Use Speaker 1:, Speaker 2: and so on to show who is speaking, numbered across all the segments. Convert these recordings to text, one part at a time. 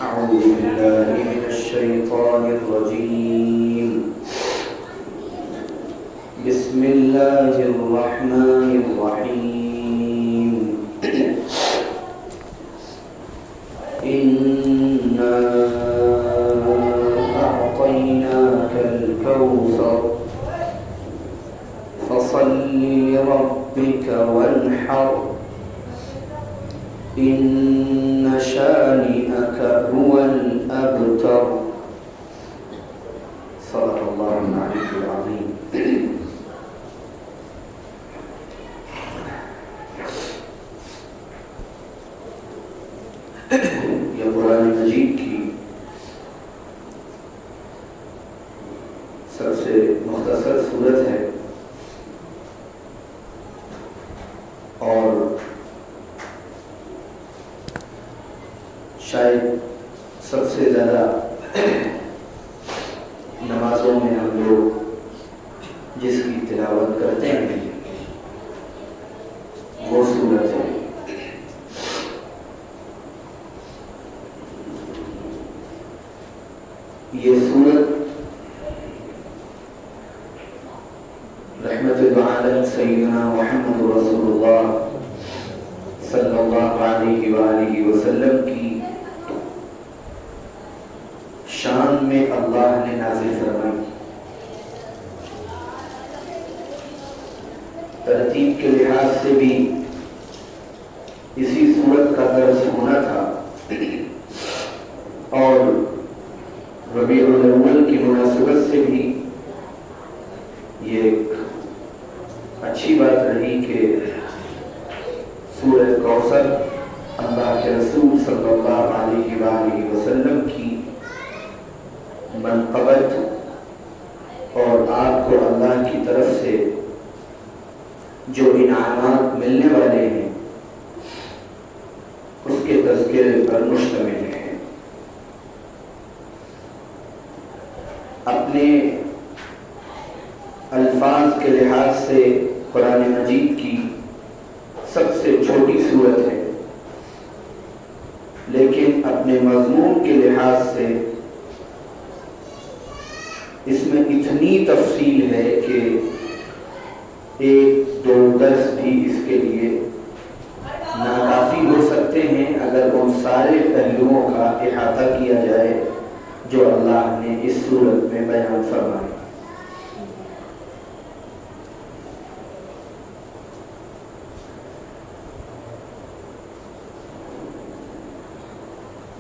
Speaker 1: أعوذ بالله من الشيطان الرجيم. بسم الله الرحمن الرحيم. إنا أعطيناك الكوثر فصل لربك وانحر إن شانئك هو الأبتر. صدق الله العلي العظيم. یہ قرآن مجید کی سب سے مختصر سورت ہے اور شاید سب سے زیادہ نمازوں میں ہم لوگ جس کی تلاوت کرتے ہیں وہ سورت ہے. یہ سورت رحمت العالم سیدنا محمد رسول اللہ صلی اللہ علیہ وآلہ وسلم کی شان میں اللہ نے نازل فرمائی. ترتیب کے لحاظ سے بھی اسی سورت کا درس ہونا تھا اور ربیع الاول کی مناسبت سے بھی یہ ایک اچھی بات رہی کہ سورہ کوثر اللہ کے رسول صلی اللہ علیہ وآلہ وسلم کی منقبت اور آپ کو اللہ کی طرف سے جو انعامات ملنے والے ہیں اس کے تذکرے پر مشتمل ہے. اپنے الفاظ کے لحاظ سے قرآن مجید کی سب سے چھوٹی سورت ہے لیکن اپنے مضمون کے لحاظ سے اس میں اتنی تفصیل ہے کہ ایک دو درس بھی اس کے لیے ناکافی ہو سکتے ہیں اگر ان سارے پہلوؤں کا احاطہ کیا جائے جو اللہ نے اس صورت میں بیان فرمائے.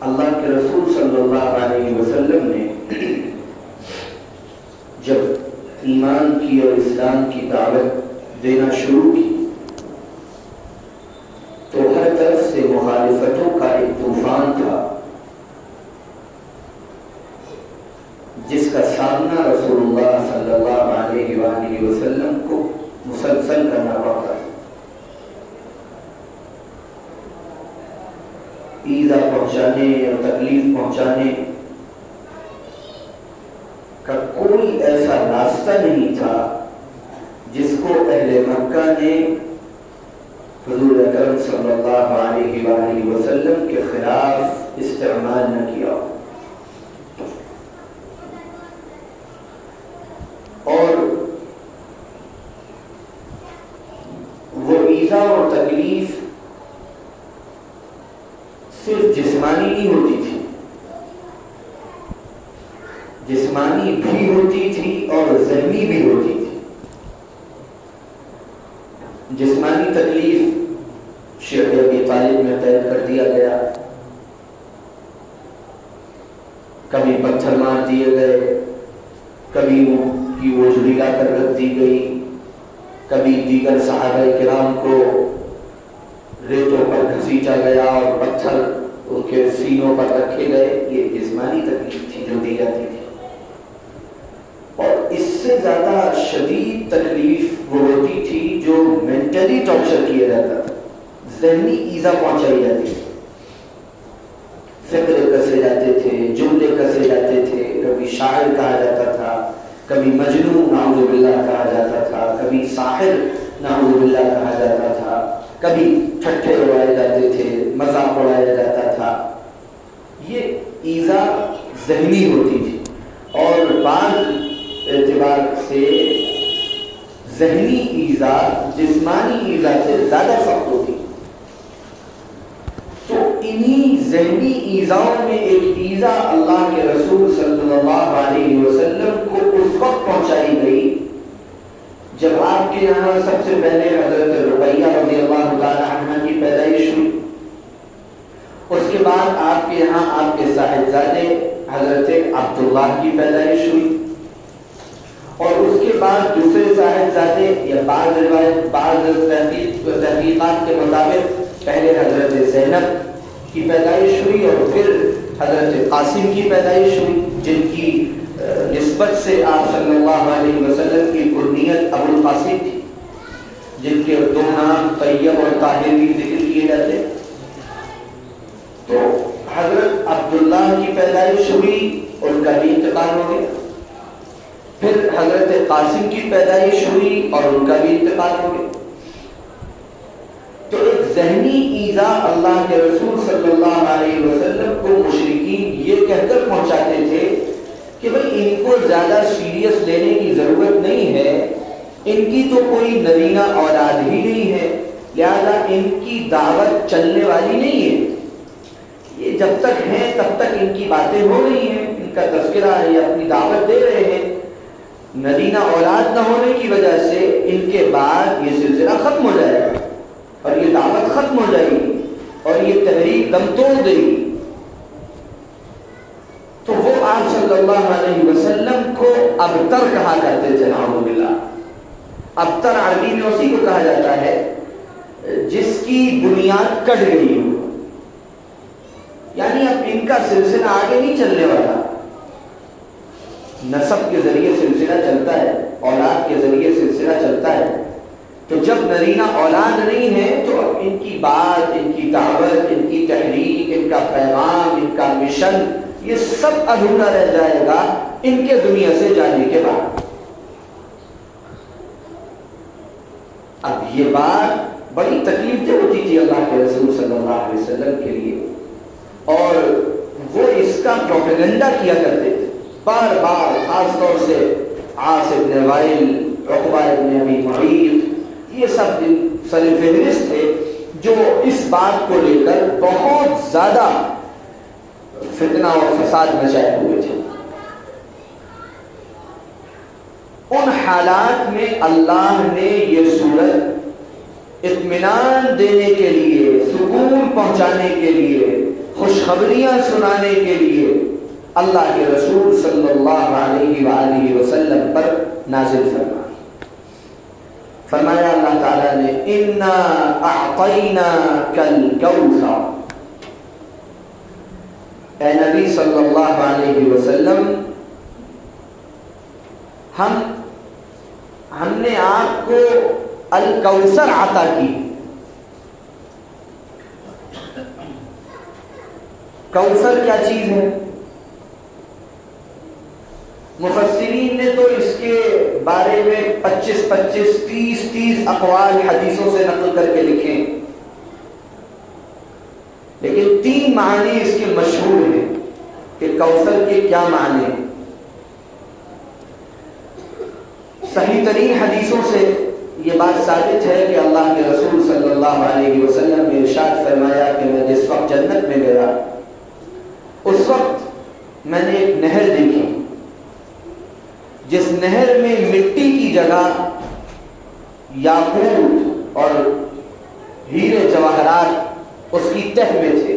Speaker 1: اللہ کے رسول صلی اللہ علیہ وسلم نے جب ایمان کی اور اسلام کی دعوت دینا شروع کی تو ہر طرف سے مخالفتوں کا ایک طوفان تھا جس کا سامنا رسول اللہ صلی اللہ علیہ وآلہ وسلم کو مسلسل کرنا پڑتا. ایذا پہنچانے اور تکلیف پہنچانے کا کوئی ایسا راستہ نہیں تھا جس کو اہل مکہ نے حضور اکرم صلی اللہ علیہ وآلہ وسلم کے خلاف استعمال نہ کیا. اور وہ ایذا اور تکلیف صرف جسمانی نہیں ہوتی تھی، جسمانی بھی ہوتی تھی اور ذہنی بھی ہوتی تھی. جسمانی تکلیف شیخ ابی طالب میں قید کر دیا گیا، کبھی پتھر مار دیے گئے، کبھی کی وجڑی لا کر رکھ دی گئی، کبھی دیگر صحابہ کرام کو ریتوں پر گھسیٹا گیا اور پتھر ان کے سینوں پر رکھے گئے. یہ جسمانی تکلیف تھی جو دی جاتی تھی. اور اس سے زیادہ شدید تکلیف وہ ہوتی تھی جو مینٹلی ٹارچر کیا جاتا تھا، ذہنی ایذا پہنچائی جاتی تھی. فقرے کسے جاتے تھے، جملے کسے جاتے تھے، کبھی شاعر کہا جاتا تھا، کبھی مجنون نعوذ باللہ کہا جاتا تھا، کبھی ساحر نعوذ باللہ کہا جاتا تھا، کبھی ٹھٹھے اڑائے جاتے تھے، مذاق اڑایا جاتا تھا. یہ ایذا ذہنی ہوتی تھی اور بعض اعتبار سے ذہنی ایذا جسمانی ایذا سے زیادہ سخت ہوتی. تو انہی ذہنی ایذاؤں میں ایک ایذا اللہ کے رسول صلی اللہ علیہ وسلم کو اس وقت پہنچائی گئی جب آپ کے یہاں سب سے پہلے حضرت رقیہ رضی اللہ تعالی عنہ کی پیدائش ہوئی. اس کے بعد آپ کے یہاں آپ کے صاحبزادے حضرت عبداللہ کی پیدائش ہوئی اور اس کے بعد دوسرے صاحبزادے یا بعض تحقیقات کے مطابق پہلے حضرت زینب کی پیدائش ہوئی اور پھر حضرت قاسم کی پیدائش ہوئی جن کی نسبت سے آپ صلی اللہ علیہ وسلم کی کنیت ابو القاسم تھی جن کے دو نام طیب اور طاہر بھی ذکر کیے جاتے. تو حضرت عبداللہ کی پیدائش ہوئی ان کا بھی انتقال ہو گیا. پھر حضرت قاسم کی پیدائش ہوئی اور ان کا بھی انتقال ہو گیا. تو ایک ذہنی ایذا اللہ کے رسول صلی اللہ علیہ وسلم کو مشرکین یہ کہہ کر پہنچاتے تھے کہ بھئی ان کو زیادہ سیریس لینے کی ضرورت نہیں ہے, ان کی تو کوئی نرینہ اولاد ہی نہیں ہے, لہذا ان کی دعوت چلنے والی نہیں ہے. یہ جب تک ہیں تب تک ان کی باتیں ہو رہی ہیں, ان کا تذکرہ ہے, یہ اپنی دعوت دے رہے ہیں. نرینہ اولاد نہ ہونے کی وجہ سے ان کے بعد یہ سلسلہ ختم ہو جائے گا اور یہ دعوت ختم ہو جائے گی اور یہ تحریک دم توڑ دے گی. تو وہ آپ صلی اللہ علیہ وسلم کو ابتر کہا کرتے تھے. نعوذ باللہ. ابتر عربی میں اسی کو کہا جاتا ہے جس کی بنیاد کٹ گئی ہو, یعنی اب ان کا سلسلہ آگے نہیں چلنے والا. نسب کے ذریعے سلسلہ چلتا ہے, اولاد کے ذریعے سلسلہ چلتا ہے. تو جب نرینہ اولاد نہیں ہے تو اب ان کی بات, ان کی دعوت, ان کی تحریک, ان کا پیغام, ان کا مشن, یہ سب ادھورا رہ جائے گا ان کے دنیا سے جانے کے بعد. اب یہ بات بڑی تکلیف دہ ہوتی تھی اللہ کے رسول صلی اللہ علیہ وسلم کے لیے, اور وہ اس کا پروپیگنڈا کیا کرتے تھے بار بار, خاص طور سے عاص بن وائل, عقبہ بن ابی معیط, یہ سب سر فہرست تھے جو اس بات کو لے کر بہت زیادہ فتنہ اور فساد مچائے ہوئے تھے. ان حالات میں اللہ نے یہ سورت اطمینان دینے کے لیے, سکون پہنچانے کے لیے, خوشخبریاں سنانے کے لیے اللہ کے رسول صلی اللہ علیہ وآلہ وسلم پر نازل فرمایا اللہ تعالیٰ نے اِنَّا أَعْطَيْنَاكَ الْكَوْثَرَ. اے نبی صلی اللہ علیہ وسلم, ہم نے آپ کو الکوثر عطا کی. کوثر کیا چیز ہے؟ مفسرین نے تو اس کے بارے میں 25-30 اقوال حدیثوں سے نقل کر کے لکھے, لیکن 3 معنی اس کے مشہور ہیں کہ کوثر کے کیا معنی ہیں. صحیح ترین حدیثوں سے یہ بات ثابت ہے کہ اللہ کے رسول صلی اللہ علیہ وسلم نے ارشاد فرمایا کہ میں جس وقت جنت میں گیا اس وقت میں نے ایک نہر دیکھی, جس نہر میں مٹی کی جگہ یاقوت اور ہیرے جواہرات اس کی تہ میں تھے.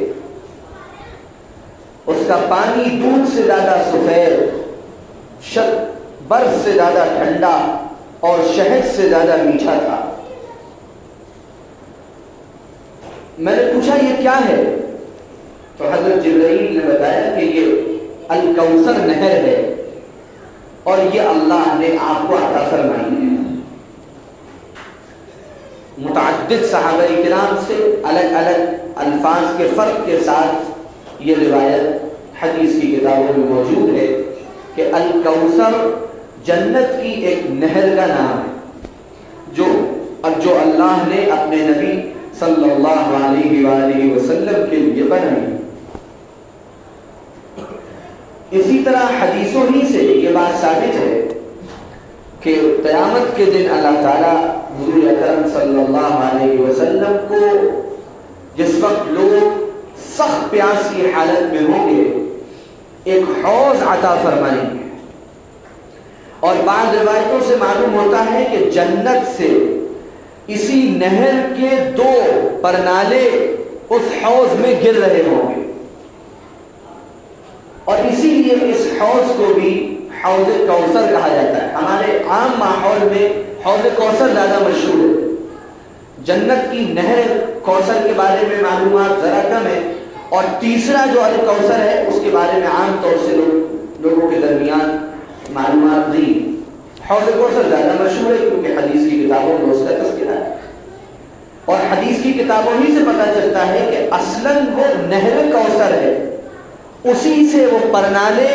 Speaker 1: اس کا پانی دودھ سے زیادہ سفید, برف سے زیادہ ٹھنڈا اور شہد سے زیادہ میٹھا تھا. میں نے پوچھا یہ کیا ہے؟ تو حضرت جبرائیل نے بتایا کہ یہ الکوثر نہر ہے اور یہ اللہ نے آپ کو عطا فرمائی ہے. متعدد صحابہ کرام سے الگ الگ الفاظ کے فرق کے ساتھ یہ روایت حدیث کی کتابوں میں موجود ہے کہ الکوثر جنت کی ایک نہر کا نام ہے جو اللہ نے اپنے نبی صلی اللہ علیہ وآلہ وسلم کے لیے بنائی. اسی طرح حدیثوں ہی سے یہ بات ثابت ہے کہ قیامت کے دن اللہ تعالیٰ حضور اکرم صلی اللہ علیہ وسلم کو جس وقت لوگ سخت پیاس کی حالت میں ہوں گے ایک حوض عطا فرمائیں گے، اور بعض روایتوں سے معلوم ہوتا ہے کہ جنت سے اسی نہر کے 2 پرنالے اس حوض میں گر رہے ہوں گے، اور اسی لیے اس حوض کو بھی حوض کوثر کہا جاتا ہے۔ ہمارے عام ماحول میں حوض کوثر زیادہ مشہور ہے، جنت کی نہر کوثر کے بارے میں معلومات ذرا کم ہے، اور تیسرا جو الکوثر ہے اس کے بارے میں عام طور سے لوگوں کے درمیان معلومات نہیں۔ حوض کوثر زیادہ مشہور ہے کیونکہ حدیث کی کتابوں میں اس کا تذکرہ ہے، اور حدیث کی کتابوں ہی سے پتہ چلتا ہے کہ اصلاً وہ نہر کوثر ہے، اسی سے وہ پرنالے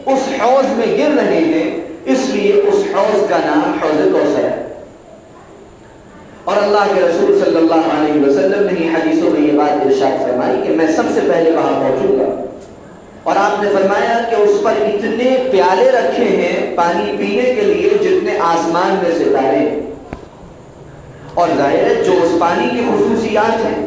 Speaker 1: اس حوض میں گر رہے ہیں، اس لیے اس حوض کا نام حوض کوثر ہے۔ اور اللہ کے رسول صلی اللہ علیہ وسلم نے ہی حدیثوں میں یہ بات ارشاد فرمائی کہ میں سب سے پہلے وہاں پہنچوں گا، اور آپ نے فرمایا کہ اس پر اتنے پیالے رکھے ہیں پانی پینے کے لیے جتنے آسمان میں ستارے ہیں، اور ظاہر ہے جو اس پانی کی خصوصیات ہیں،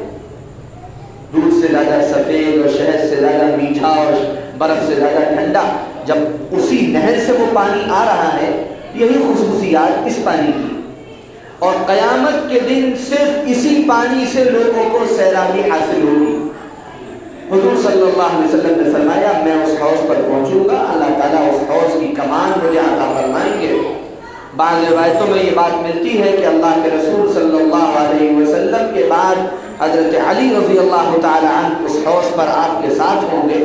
Speaker 1: دودھ سے زیادہ سفید اور شہد سے زیادہ میٹھا اور برف سے زیادہ ٹھنڈا، جب اسی نہر سے وہ پانی آ رہا ہے، یہی خصوصیات اس پانی کی، اور قیامت کے دن صرف اسی پانی سے لوگوں کو سیرابی حاصل ہوگی۔ حضور صلی اللہ علیہ وسلم نے فرمایا میں اس حوض پر پہنچوں گا، اللہ تعالیٰ اس حوض کی کمان مجھے عطا فرمائیں گے۔ بعض روایتوں میں یہ بات ملتی ہے کہ اللہ کے رسول صلی اللہ علیہ وسلم کے بعد حضرت علی رضی اللہ تعالی عنہ اس حوض پر آپ کے ساتھ ہوں گے،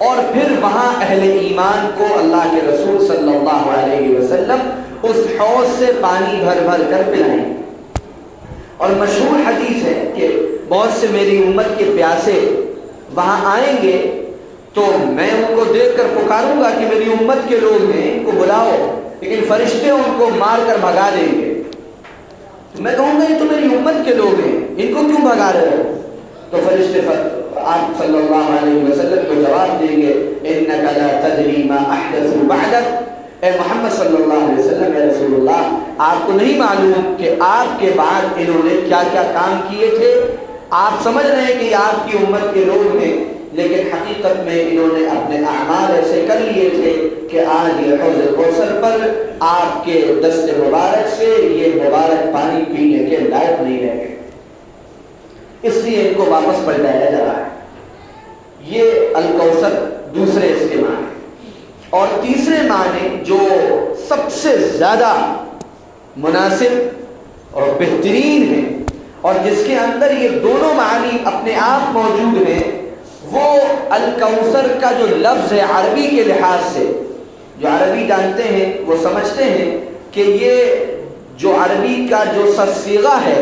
Speaker 1: اور پھر وہاں اہل ایمان کو اللہ کے رسول صلی اللہ علیہ وسلم اس حوض سے پانی بھر بھر کر پلائیں۔ اور مشہور حدیث ہے کہ بہت سے میری امت کے پیاسے وہاں آئیں گے تو میں ان کو دیکھ کر پکاروں گا کہ میری امت کے لوگ ہیں، ان کو بلاؤ، لیکن فرشتے ان کو مار کر بھگا دیں گے۔ میں کہوں گا یہ تو میری امت کے لوگ ہیں، ان کو کیوں بھگا رہے ہو؟ تو فرشتے آپ صلی اللہ علیہ وسلم کو جواب دیں گے اِنَّكَ لَا تَدْرِي مَا أَحْدَثُوا بَعْدَكَ، اے محمد صلی اللہ علیہ وسلم، اے رسول اللہ، آپ کو نہیں معلوم کہ آپ کے بعد انہوں نے کیا کیا کام کیے تھے۔ آپ سمجھ رہے ہیں کہ یہ آپ کی امت کے لوگ ہیں، لیکن حقیقت میں انہوں نے اپنے اعمال ایسے کر لیے تھے کہ آج یہ حوض کوثر پر آپ کے دست مبارک سے یہ مبارک پانی پینے کے لائق نہیں رہ گئے، اس لیے ان کو واپس پلٹایا جا رہا ہے۔ یہ الکوثر دوسرے اس کے معنی، اور تیسرے معنی جو سب سے زیادہ مناسب اور بہترین ہے اور جس کے اندر یہ دونوں معنی اپنے آپ موجود ہیں، وہ الکوثر کا جو لفظ ہے عربی کے لحاظ سے، جو عربی جانتے ہیں وہ سمجھتے ہیں کہ یہ جو عربی کا جو صیغہ ہے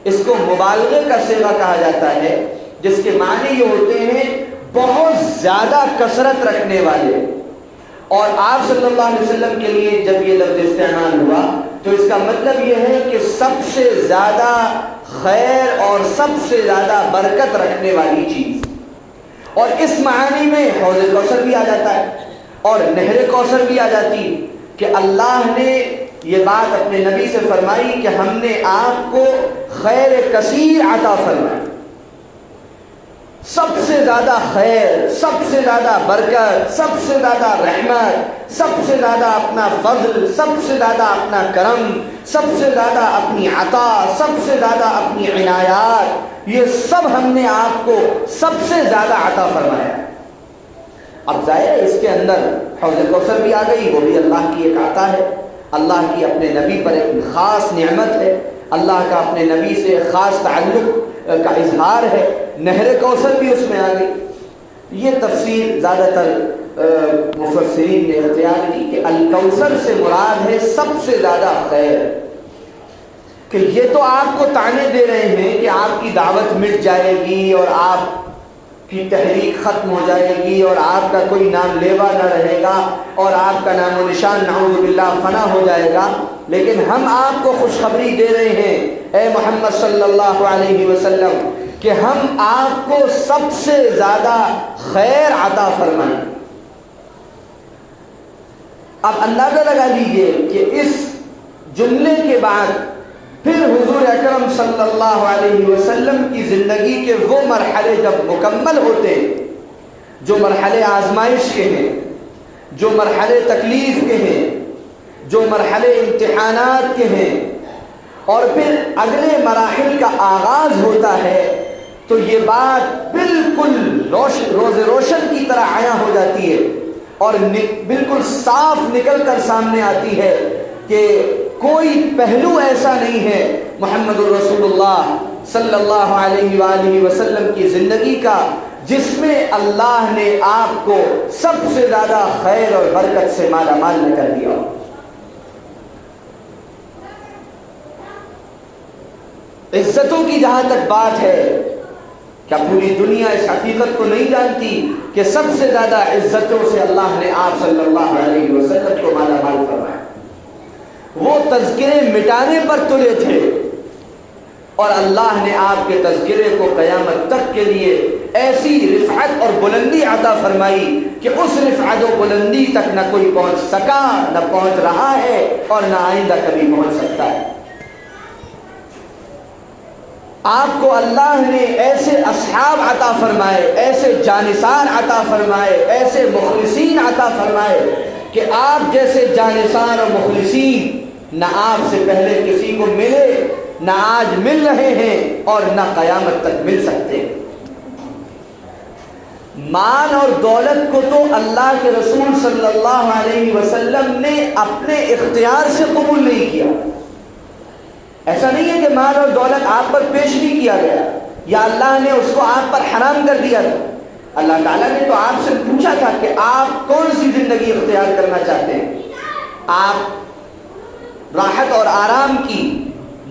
Speaker 1: اس کو مبالغے کا صیغہ کہا جاتا ہے، جس کے معنی یہ ہوتے ہیں بہت زیادہ کثرت رکھنے والے۔ اور آپ صلی اللہ علیہ وسلم کے لیے جب یہ لفظ استعمال ہوا تو اس کا مطلب یہ ہے کہ سب سے زیادہ خیر اور سب سے زیادہ برکت رکھنے والی چیز، اور اس معنی میں حوض کوثر بھی آ جاتا ہے اور نہر کوثر بھی آ جاتی کہ اللہ نے یہ بات اپنے نبی سے فرمائی کہ ہم نے آپ کو خیر کثیر عطا فرمائی، سب سے زیادہ خیر، سب سے زیادہ برکت، سب سے زیادہ رحمت، سب سے زیادہ اپنا فضل، سب سے زیادہ اپنا کرم، سب سے زیادہ اپنی عطا، سب سے زیادہ اپنی عنایات، یہ سب ہم نے آپ کو سب سے زیادہ عطا فرمایا۔ اب ظاہر ہے اس کے اندر حوض کوثر بھی آ گئی، وہ بھی اللہ کی ایک عطا ہے، اللہ کی اپنے نبی پر ایک خاص نعمت ہے، اللہ کا اپنے نبی سے خاص تعلق کا اظہار ہے، نہر کوثر بھی اس میں آ گئی۔ یہ تفسیر زیادہ تر مفسرین نے اختیار کی کہ الکوثر سے مراد ہے سب سے زیادہ خیر، کہ یہ تو آپ کو طعنے دے رہے ہیں کہ آپ کی دعوت مٹ جائے گی اور آپ کی تحریک ختم ہو جائے گی اور آپ کا کوئی نام لیوا نہ رہے گا اور آپ کا نام و نشان نعوذ باللہ فنا ہو جائے گا، لیکن ہم آپ کو خوشخبری دے رہے ہیں اے محمد صلی اللہ علیہ وسلم کہ ہم آپ کو سب سے زیادہ خیر عطا فرمائیں۔ اب اندازہ لگا لیجئے کہ اس جملے کے بعد پھر حضور اکرم صلی اللہ علیہ وسلم کی زندگی کے وہ مرحلے جب مکمل ہوتے، جو مرحلے آزمائش کے ہیں، جو مرحلے تکلیف کے ہیں، جو مرحلے امتحانات کے ہیں، اور پھر اگلے مراحل کا آغاز ہوتا ہے، تو یہ بات بالکل روز روشن کی طرح عیاں ہو جاتی ہے اور بالکل صاف نکل کر سامنے آتی ہے کہ کوئی پہلو ایسا نہیں ہے محمد الرسول اللہ صلی اللہ علیہ وآلہ وسلم کی زندگی کا جس میں اللہ نے آپ کو سب سے زیادہ خیر اور برکت سے مالا مال نہ کر دیا. عزتوں کی جہاں تک بات ہے، کیا پوری دنیا اس حقیقت کو نہیں جانتی کہ سب سے زیادہ عزتوں سے اللہ نے آپ صلی اللہ علیہ وسلم کو مالا مال فرمایا؟ وہ تذکرے مٹانے پر تلے تھے اور اللہ نے آپ کے تذکرے کو قیامت تک کے لیے ایسی رفعت اور بلندی عطا فرمائی کہ اس رفعت و بلندی تک نہ کوئی پہنچ سکا، نہ پہنچ رہا ہے اور نہ آئندہ کبھی پہنچ سکتا ہے. آپ کو اللہ نے ایسے اصحاب عطا فرمائے، ایسے جانثار عطا فرمائے، ایسے مخلصین عطا فرمائے کہ آپ جیسے جانثار اور مخلصین نہ آپ سے پہلے کسی کو ملے، نہ آج مل رہے ہیں اور نہ قیامت تک مل سکتے. مال اور دولت کو تو اللہ کے رسول صلی اللہ علیہ وسلم نے اپنے اختیار سے قبول نہیں کیا. ایسا نہیں ہے کہ مال اور دولت آپ پر پیش نہیں کیا گیا یا اللہ نے اس کو آپ پر حرام کر دیا تھا. اللہ تعالیٰ نے تو آپ سے پوچھا تھا کہ آپ کون سی زندگی اختیار کرنا چاہتے ہیں. آپ راحت اور آرام کی،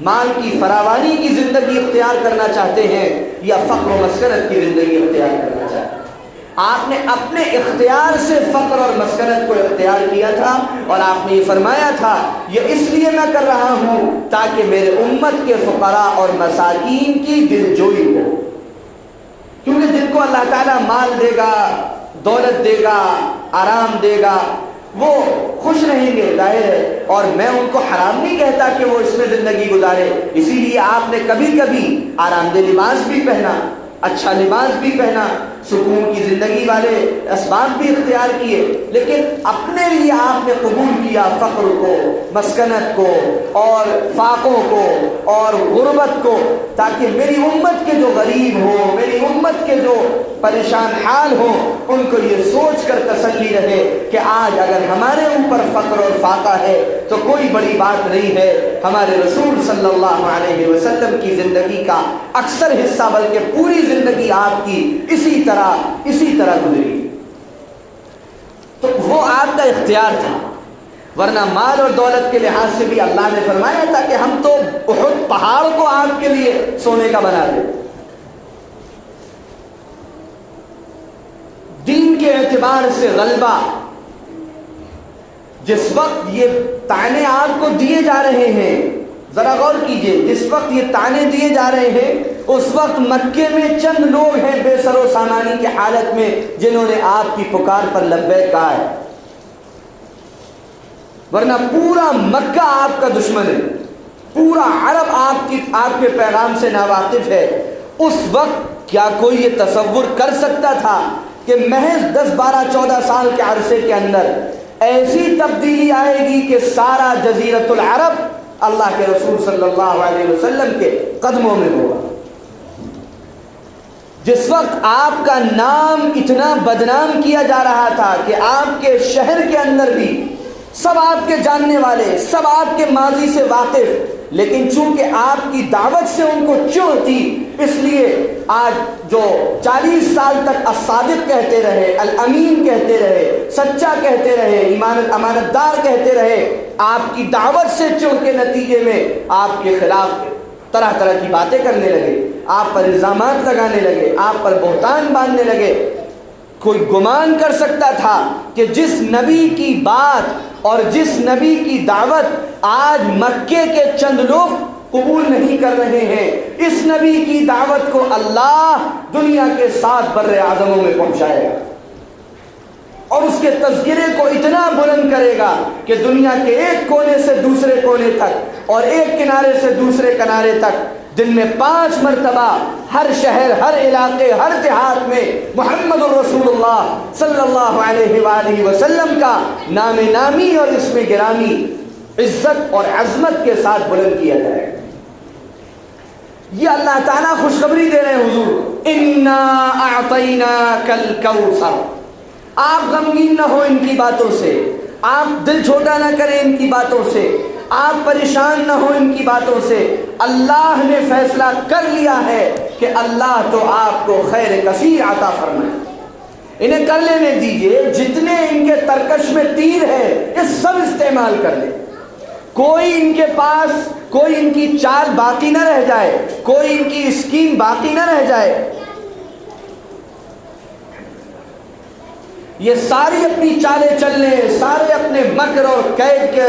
Speaker 1: مال کی فراوانی کی زندگی اختیار کرنا چاہتے ہیں یا فقر و مسکنت کی زندگی اختیار کرنا چاہتے ہیں؟ آپ نے اپنے اختیار سے فقر اور مسکنت کو اختیار کیا تھا اور آپ نے یہ فرمایا تھا یہ اس لیے میں کر رہا ہوں تاکہ میرے امت کے فقراء اور مساکین کی دلجوئی ہو. کیونکہ جن کو اللہ تعالیٰ مال دے گا، دولت دے گا، آرام دے گا، وہ خوش رہیں گے ظاہر ہے، اور میں ان کو حرام نہیں کہتا کہ وہ اس میں زندگی گزارے. اسی لیے آپ نے کبھی کبھی آرام دہ لباس بھی پہنا، اچھا لباس بھی پہنا، سکون کی زندگی والے اسباب بھی اختیار کیے، لیکن اپنے لیے آپ نے قبول کیا فقر کو، مسکنت کو اور فاقوں کو اور غربت کو، تاکہ میری امت کے جو غریب ہوں، میری امت کے جو پریشان حال ہوں، ان کو یہ سوچ کر تسلی رہے کہ آج اگر ہمارے اوپر فقر اور فاقہ ہے تو کوئی بڑی بات نہیں ہے. ہمارے رسول صلی اللہ علیہ وسلم کی زندگی کا اکثر حصہ بلکہ پوری زندگی آپ کی اسی طرح گزری. تو وہ آپ کا اختیار تھا، ورنہ مال اور دولت کے لحاظ سے بھی اللہ نے فرمایا تھا کہ ہم تو احد پہاڑ کو آپ کے لیے سونے کا بنا دیں. دین کے اعتبار سے غلبہ، جس وقت یہ تانے آپ کو دیے جا رہے ہیں، ذرا غور کیجئے، جس وقت یہ تانے دیے جا رہے ہیں اس وقت مکے میں چند لوگ ہیں بے سر و سامانی کی حالت میں جنہوں نے آپ کی پکار پر لبیک کہا ہے، ورنہ پورا مکہ آپ کا دشمن ہے، پورا عرب آپ کے پیغام سے ناواقف ہے. اس وقت کیا کوئی یہ تصور کر سکتا تھا کہ محض 10 12 14 سال کے عرصے کے اندر ایسی تبدیلی آئے گی کہ سارا جزیرۃ العرب اللہ کے رسول صلی اللہ علیہ وسلم کے قدموں میں ہوگا؟ جس وقت آپ کا نام اتنا بدنام کیا جا رہا تھا کہ آپ کے شہر کے اندر بھی سب آپ کے جاننے والے، سب آپ کے ماضی سے واقف، لیکن چونکہ آپ کی دعوت سے ان کو چڑ تھی، اس لیے آج جو 40 سال تک الصادق کہتے رہے، الامین کہتے رہے، سچا کہتے رہے، امانت دار کہتے رہے، آپ کی دعوت سے چڑ کے نتیجے میں آپ کے خلاف طرح طرح کی باتیں کرنے لگے، آپ پر الزامات لگانے لگے، آپ پر بہتان باندھنے لگے. کوئی گمان کر سکتا تھا کہ جس نبی کی بات اور جس نبی کی دعوت آج مکے کے چند لوگ قبول نہیں کر رہے ہیں، اس نبی کی دعوت کو اللہ دنیا کے 7 بر اعظموں میں پہنچائے گا. اور اس کے تذکرے کو اتنا بلند کرے گا کہ دنیا کے ایک کونے سے دوسرے کونے تک اور ایک کنارے سے دوسرے کنارے تک دن میں 5 مرتبہ ہر شہر، ہر علاقے، ہر دیہات میں محمد الرسول اللہ صلی اللہ علیہ وآلہ وسلم کا نام نامی اور اسم گرامی عزت اور عظمت کے ساتھ بلند کیا جائے. یہ اللہ تعالیٰ خوشخبری دے رہے ہیں حضور، انا اعطیناک الکوثر. آپ غمگین نہ ہو ان کی باتوں سے، آپ دل چھوٹا نہ کریں ان کی باتوں سے، آپ پریشان نہ ہو ان کی باتوں سے. اللہ نے فیصلہ کر لیا ہے کہ اللہ تو آپ کو خیر کثیر عطا فرمائے. انہیں کر لینے دیجئے، جتنے ان کے ترکش میں تیر ہے یہ سب استعمال کر لیں. کوئی ان کے پاس، کوئی ان کی چال باقی نہ رہ جائے، کوئی ان کی اسکیم باقی نہ رہ جائے. یہ ساری اپنی چالیں چل لیں، سارے اپنے مکر اور قید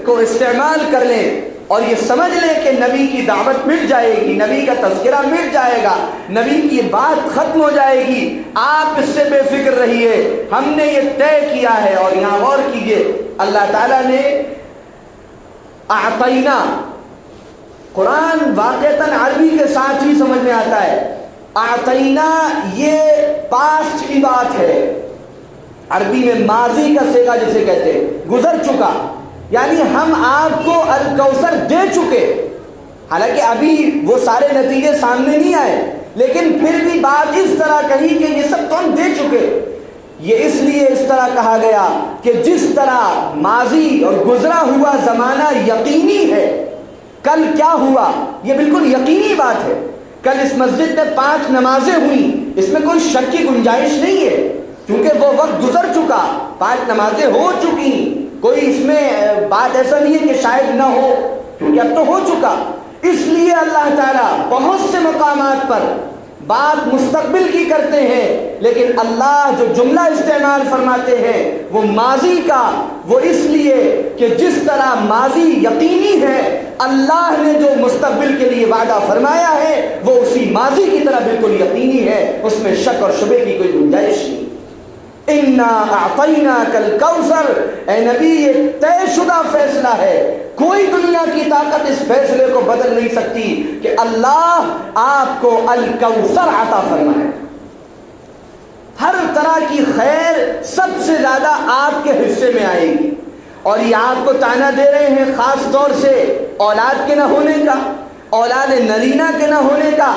Speaker 1: کو استعمال کر لیں اور یہ سمجھ لیں کہ نبی کی دعوت مل جائے گی، نبی کا تذکرہ مل جائے گا، نبی کی بات ختم ہو جائے گی. آپ اس سے بے فکر رہیے، ہم نے یہ طے کیا ہے. اور یہاں غور کیجئے، اللہ تعالیٰ نے اعطینا، قرآن واقعتاً عربی کے ساتھ ہی سمجھ میں آتا ہے. اعطینا یہ پاسٹ کی بات ہے، عربی میں ماضی کا صیغہ جسے کہتے ہیں، گزر چکا. یعنی ہم آپ کو الکوثر دے چکے. حالانکہ ابھی وہ سارے نتیجے سامنے نہیں آئے، لیکن پھر بھی بات اس طرح کہی کہ یہ سب تو ہم دے چکے. یہ اس لیے اس طرح کہا گیا کہ جس طرح ماضی اور گزرا ہوا زمانہ یقینی ہے، کل کیا ہوا یہ بالکل یقینی بات ہے. کل اس مسجد میں 5 نمازیں ہوئیں، اس میں کوئی شک کی گنجائش نہیں ہے، کیونکہ وہ وقت گزر چکا، 5 نمازیں ہو چکی. کوئی اس میں بات ایسا نہیں ہے کہ شاید نہ ہو، کیونکہ اب تو ہو چکا. اس لیے اللہ تعالیٰ بہت سے مقامات پر بات مستقبل کی کرتے ہیں، لیکن اللہ جو جملہ استعمال فرماتے ہیں وہ ماضی کا. وہ اس لیے کہ جس طرح ماضی یقینی ہے، اللہ نے جو مستقبل کے لیے وعدہ فرمایا ہے وہ اسی ماضی کی طرح بالکل یقینی ہے، اس میں شک اور شبہ کی کوئی گنجائش نہیں. انا اعطیناک الکوثر، اے نبی یہ طے شدہ فیصلہ ہے، کوئی دنیا کی طاقت اس فیصلے کو بدل نہیں سکتی کہ اللہ آپ کو الکوثر عطا فرمائے. ہر طرح کی خیر سب سے زیادہ آپ کے حصے میں آئے گی. اور یہ آپ کو طعنہ دے رہے ہیں خاص طور سے اولاد کے نہ ہونے کا، اولاد نرینہ کے نہ ہونے کا.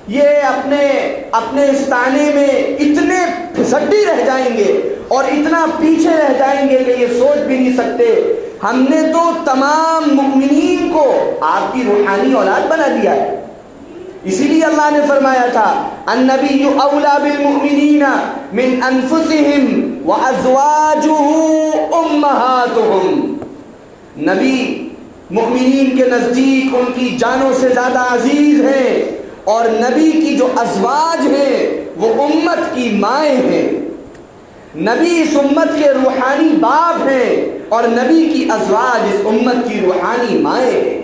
Speaker 1: یہ اپنے اس طعنے میں اتنے پھسڈی رہ جائیں گے اور اتنا پیچھے رہ جائیں گے کہ یہ سوچ بھی نہیں سکتے. ہم نے تو تمام مؤمنین کو آپ کی روحانی اولاد بنا دیا ہے. اسی لیے اللہ نے فرمایا تھا النبی اولا بالمؤمنین من انفسهم وازواجه امہاتهم. نبی مؤمنین کے نزدیک ان کی جانوں سے زیادہ عزیز ہیں، اور نبی کی جو ازواج ہیں وہ امت کی مائیں ہیں. نبی اس امت کے روحانی باپ ہیں اور نبی کی ازواج اس امت کی روحانی مائیں ہیں.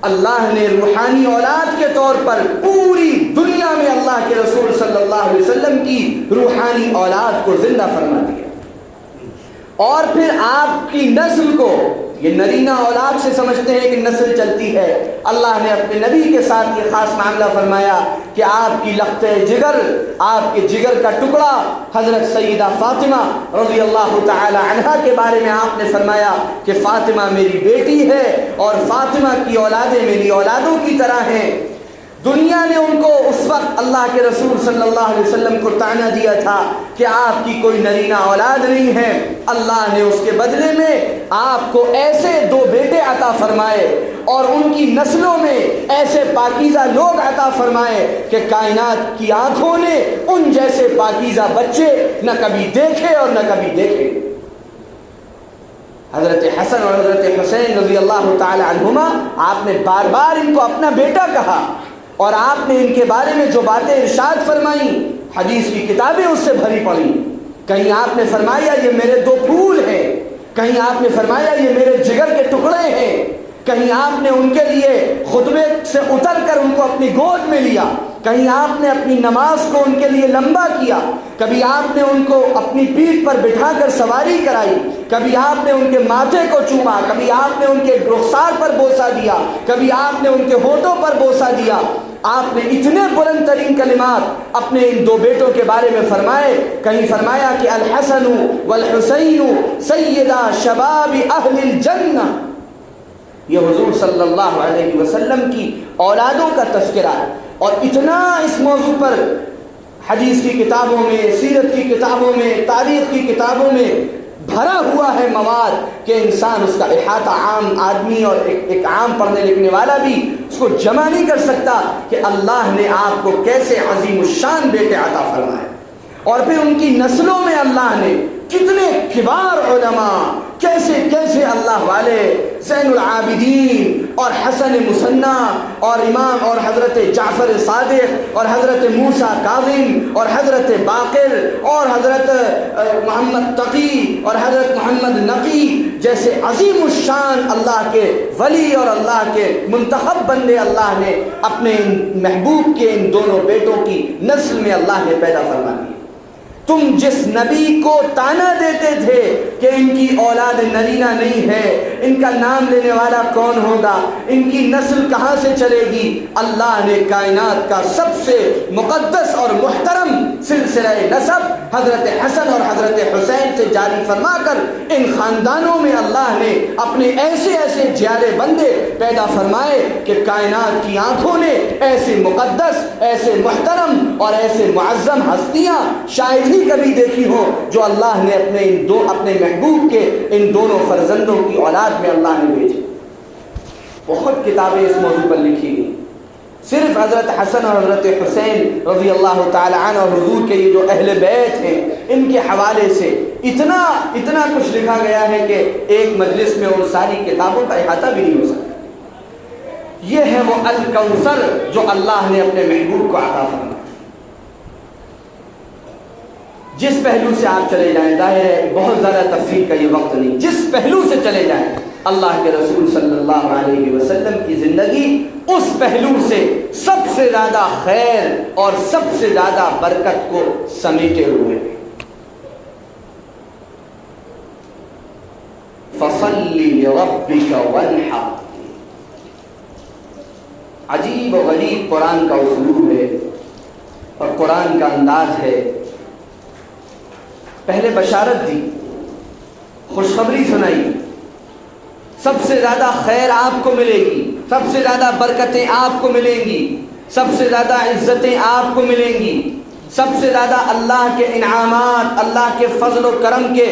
Speaker 1: اللہ نے روحانی اولاد کے طور پر پوری دنیا میں اللہ کے رسول صلی اللہ علیہ وسلم کی روحانی اولاد کو زندہ فرما دیا. اور پھر آپ کی نسل کو، یہ نرینہ اولاد سے سمجھتے ہیں کہ نسل چلتی ہے، اللہ نے اپنے نبی کے ساتھ یہ خاص معاملہ فرمایا کہ آپ کی لخت جگر، آپ کے جگر کا ٹکڑا حضرت سیدہ فاطمہ رضی اللہ تعالی عنہا کے بارے میں آپ نے فرمایا کہ فاطمہ میری بیٹی ہے اور فاطمہ کی اولادیں میری اولادوں کی طرح ہیں. دنیا نے ان کو اس وقت اللہ کے رسول صلی اللہ علیہ وسلم کو طعنہ دیا تھا کہ آپ کی کوئی نرینہ اولاد نہیں ہے. اللہ نے اس کے بدلے میں آپ کو ایسے 2 بیٹے عطا فرمائے اور ان کی نسلوں میں ایسے پاکیزہ لوگ عطا فرمائے کہ کائنات کی آنکھوں نے ان جیسے پاکیزہ بچے نہ کبھی دیکھے اور نہ کبھی دیکھے. حضرت حسن اور حضرت حسین رضی اللہ تعالی عنہما، آپ نے بار بار ان کو اپنا بیٹا کہا اور آپ نے ان کے بارے میں جو باتیں ارشاد فرمائیں حدیث کی کتابیں اس سے بھری پڑی. کہیں آپ نے فرمایا یہ میرے 2 پھول ہیں، کہیں آپ نے فرمایا یہ میرے جگر کے ٹکڑے ہیں، کہیں آپ نے ان کے لیے خطبے سے اتر کر ان کو اپنی گود میں لیا.
Speaker 2: کہیں آپ نے اپنی نماز کو ان کے لیے لمبا کیا، کبھی آپ نے ان کو اپنی پیٹھ پر بٹھا کر سواری کرائی، کبھی آپ نے ان کے ماتھے کو چوما، کبھی آپ نے ان کے رخسار پر بوسہ دیا، کبھی آپ نے ان کے ہونٹوں پر بوسہ دیا. آپ نے اتنے بلند ترین کلمات اپنے ان دو بیٹوں کے بارے میں فرمائے. کہیں فرمایا کہ الحسن والحسین سیدا شباب اہل الجنہ. یہ حضور صلی اللہ علیہ وسلم کی اولادوں کا تذکرہ ہے. اور اتنا اس موضوع پر حدیث کی کتابوں میں، سیرت کی کتابوں میں، تاریخ کی کتابوں میں بھرا ہوا ہے مواد کہ انسان اس کا احاطہ عام آدمی اور ایک عام پڑھنے لکھنے والا بھی اس کو جمع نہیں کر سکتا کہ اللہ نے آپ کو کیسے عظیم الشان بیٹے عطا فرمائے، اور پھر ان کی نسلوں میں اللہ نے کتنے کبار علماء، کیسے کیسے اللہ والے، زین العابدین اور حسن مصنع اور امام اور حضرت جعفر صادق اور حضرت موسیٰ کاظم اور حضرت باقر اور حضرت محمد تقی اور حضرت محمد نقی جیسے عظیم الشان اللہ کے ولی اور اللہ کے منتخب بندے اللہ نے اپنے محبوب کے ان دونوں بیٹوں کی نسل میں اللہ نے پیدا فرما دی. تم جس نبی کو تانا دیتے تھے کہ ان کی اولاد نرینہ نہیں ہے، ان کا نام لینے والا کون ہوگا، ان کی نسل کہاں سے چلے گی، اللہ نے کائنات کا سب سے مقدس اور محترم سلسلہ نسب حضرت حسن اور حضرت حسین سے جاری فرما کر ان خاندانوں میں اللہ نے اپنے ایسے ایسے جیالے بندے پیدا فرمائے کہ کائنات کی آنکھوں نے ایسے مقدس، ایسے محترم اور ایسے معظم ہستیاں شاید ہی کبھی دیکھی ہو جو اللہ نے اپنے محبوب کے ان دونوں فرزندوں کی اولاد میں اللہ نے بھیجے. بہت کتابیں اس موضوع پر لکھی گئی. صرف حضرت حسن اور حضرت حسین رضی اللہ تعالی عنہ اور حضور کے یہ جو اہل بیت ہیں ان کے حوالے سے اتنا کچھ لکھا گیا ہے کہ ایک مجلس میں ان ساری کتابوں کا احاطہ بھی نہیں ہو سکتا. یہ ہے وہ الکوثر جو اللہ نے اپنے محبوب کو عطا فرمایا. جس پہلو سے آپ چلے جائیں، ظاہر ہے بہت زیادہ تفصیل کا یہ وقت نہیں، جس پہلو سے چلے جائیں اللہ کے رسول صلی اللہ علیہ وسلم کی زندگی اس پہلو سے سب سے زیادہ خیر اور سب سے زیادہ برکت کو سمیٹے ہوئے. فَصَلِّ لِرَبِّكَ وَانْحَرْ. عجیب و غریب قرآن کا اسلوب ہے اور قرآن کا انداز ہے. پہلے بشارت دی، خوشخبری سنائی، سب سے زیادہ خیر آپ کو ملے گی، سب سے زیادہ برکتیں آپ کو ملیں گی، سب سے زیادہ عزتیں آپ کو ملیں گی، سب سے زیادہ اللہ کے انعامات، اللہ کے فضل و کرم کے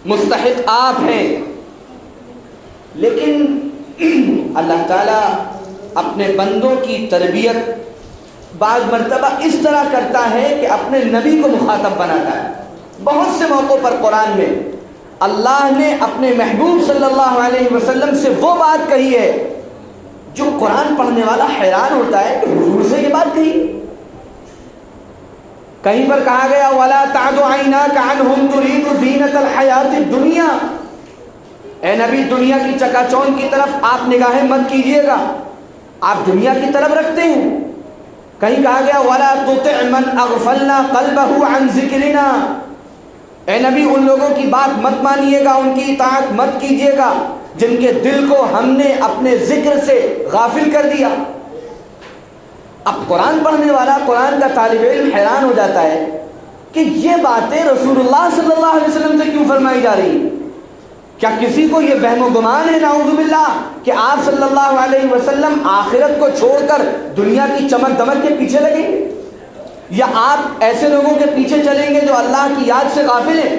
Speaker 2: مستحق آپ ہیں. لیکن اللہ تعالیٰ اپنے بندوں کی تربیت بعض مرتبہ اس طرح کرتا ہے کہ اپنے نبی کو مخاطب بناتا ہے. بہت سے موقعوں پر قرآن میں اللہ نے اپنے محبوب صلی اللہ علیہ وسلم سے وہ بات کہی ہے جو قرآن پڑھنے والا حیران ہوتا ہے کہ حضور سے یہ بات کہی. کہیں پر کہا گیا وَلَا تَعْدُ عَيْنَاكَ عَنْهُمْ تُرِيدُ زِينَةَ الْحَيَاةِ الدُّنْيَا. اے نبی دنیا کی چکا چوند کی طرف آپ نگاہیں مت کیجئے گا، آپ دنیا کی طرف رکھتے ہیں. کہیں کہا گیا وَلَا تُطِعْ مَنْ أَغْفَلْنَا قَلْبَهُ عَنْ ذِكْرِنَا. اے نبی ان لوگوں کی بات مت مانیے گا، ان کی اطاعت مت کیجیے گا جن کے دل کو ہم نے اپنے ذکر سے غافل کر دیا. اب قرآن پڑھنے والا، قرآن کا طالب علم حیران ہو جاتا ہے کہ یہ باتیں رسول اللہ صلی اللہ علیہ وسلم سے کیوں فرمائی جا رہی ہیں. کیا کسی کو یہ وہم و گمان ہے نعوذ باللہ کہ آپ صلی اللہ علیہ وسلم آخرت کو چھوڑ کر دنیا کی چمک دمک کے پیچھے لگیں گے، یا آپ ایسے لوگوں کے پیچھے چلیں گے جو اللہ کی یاد سے غافل ہیں؟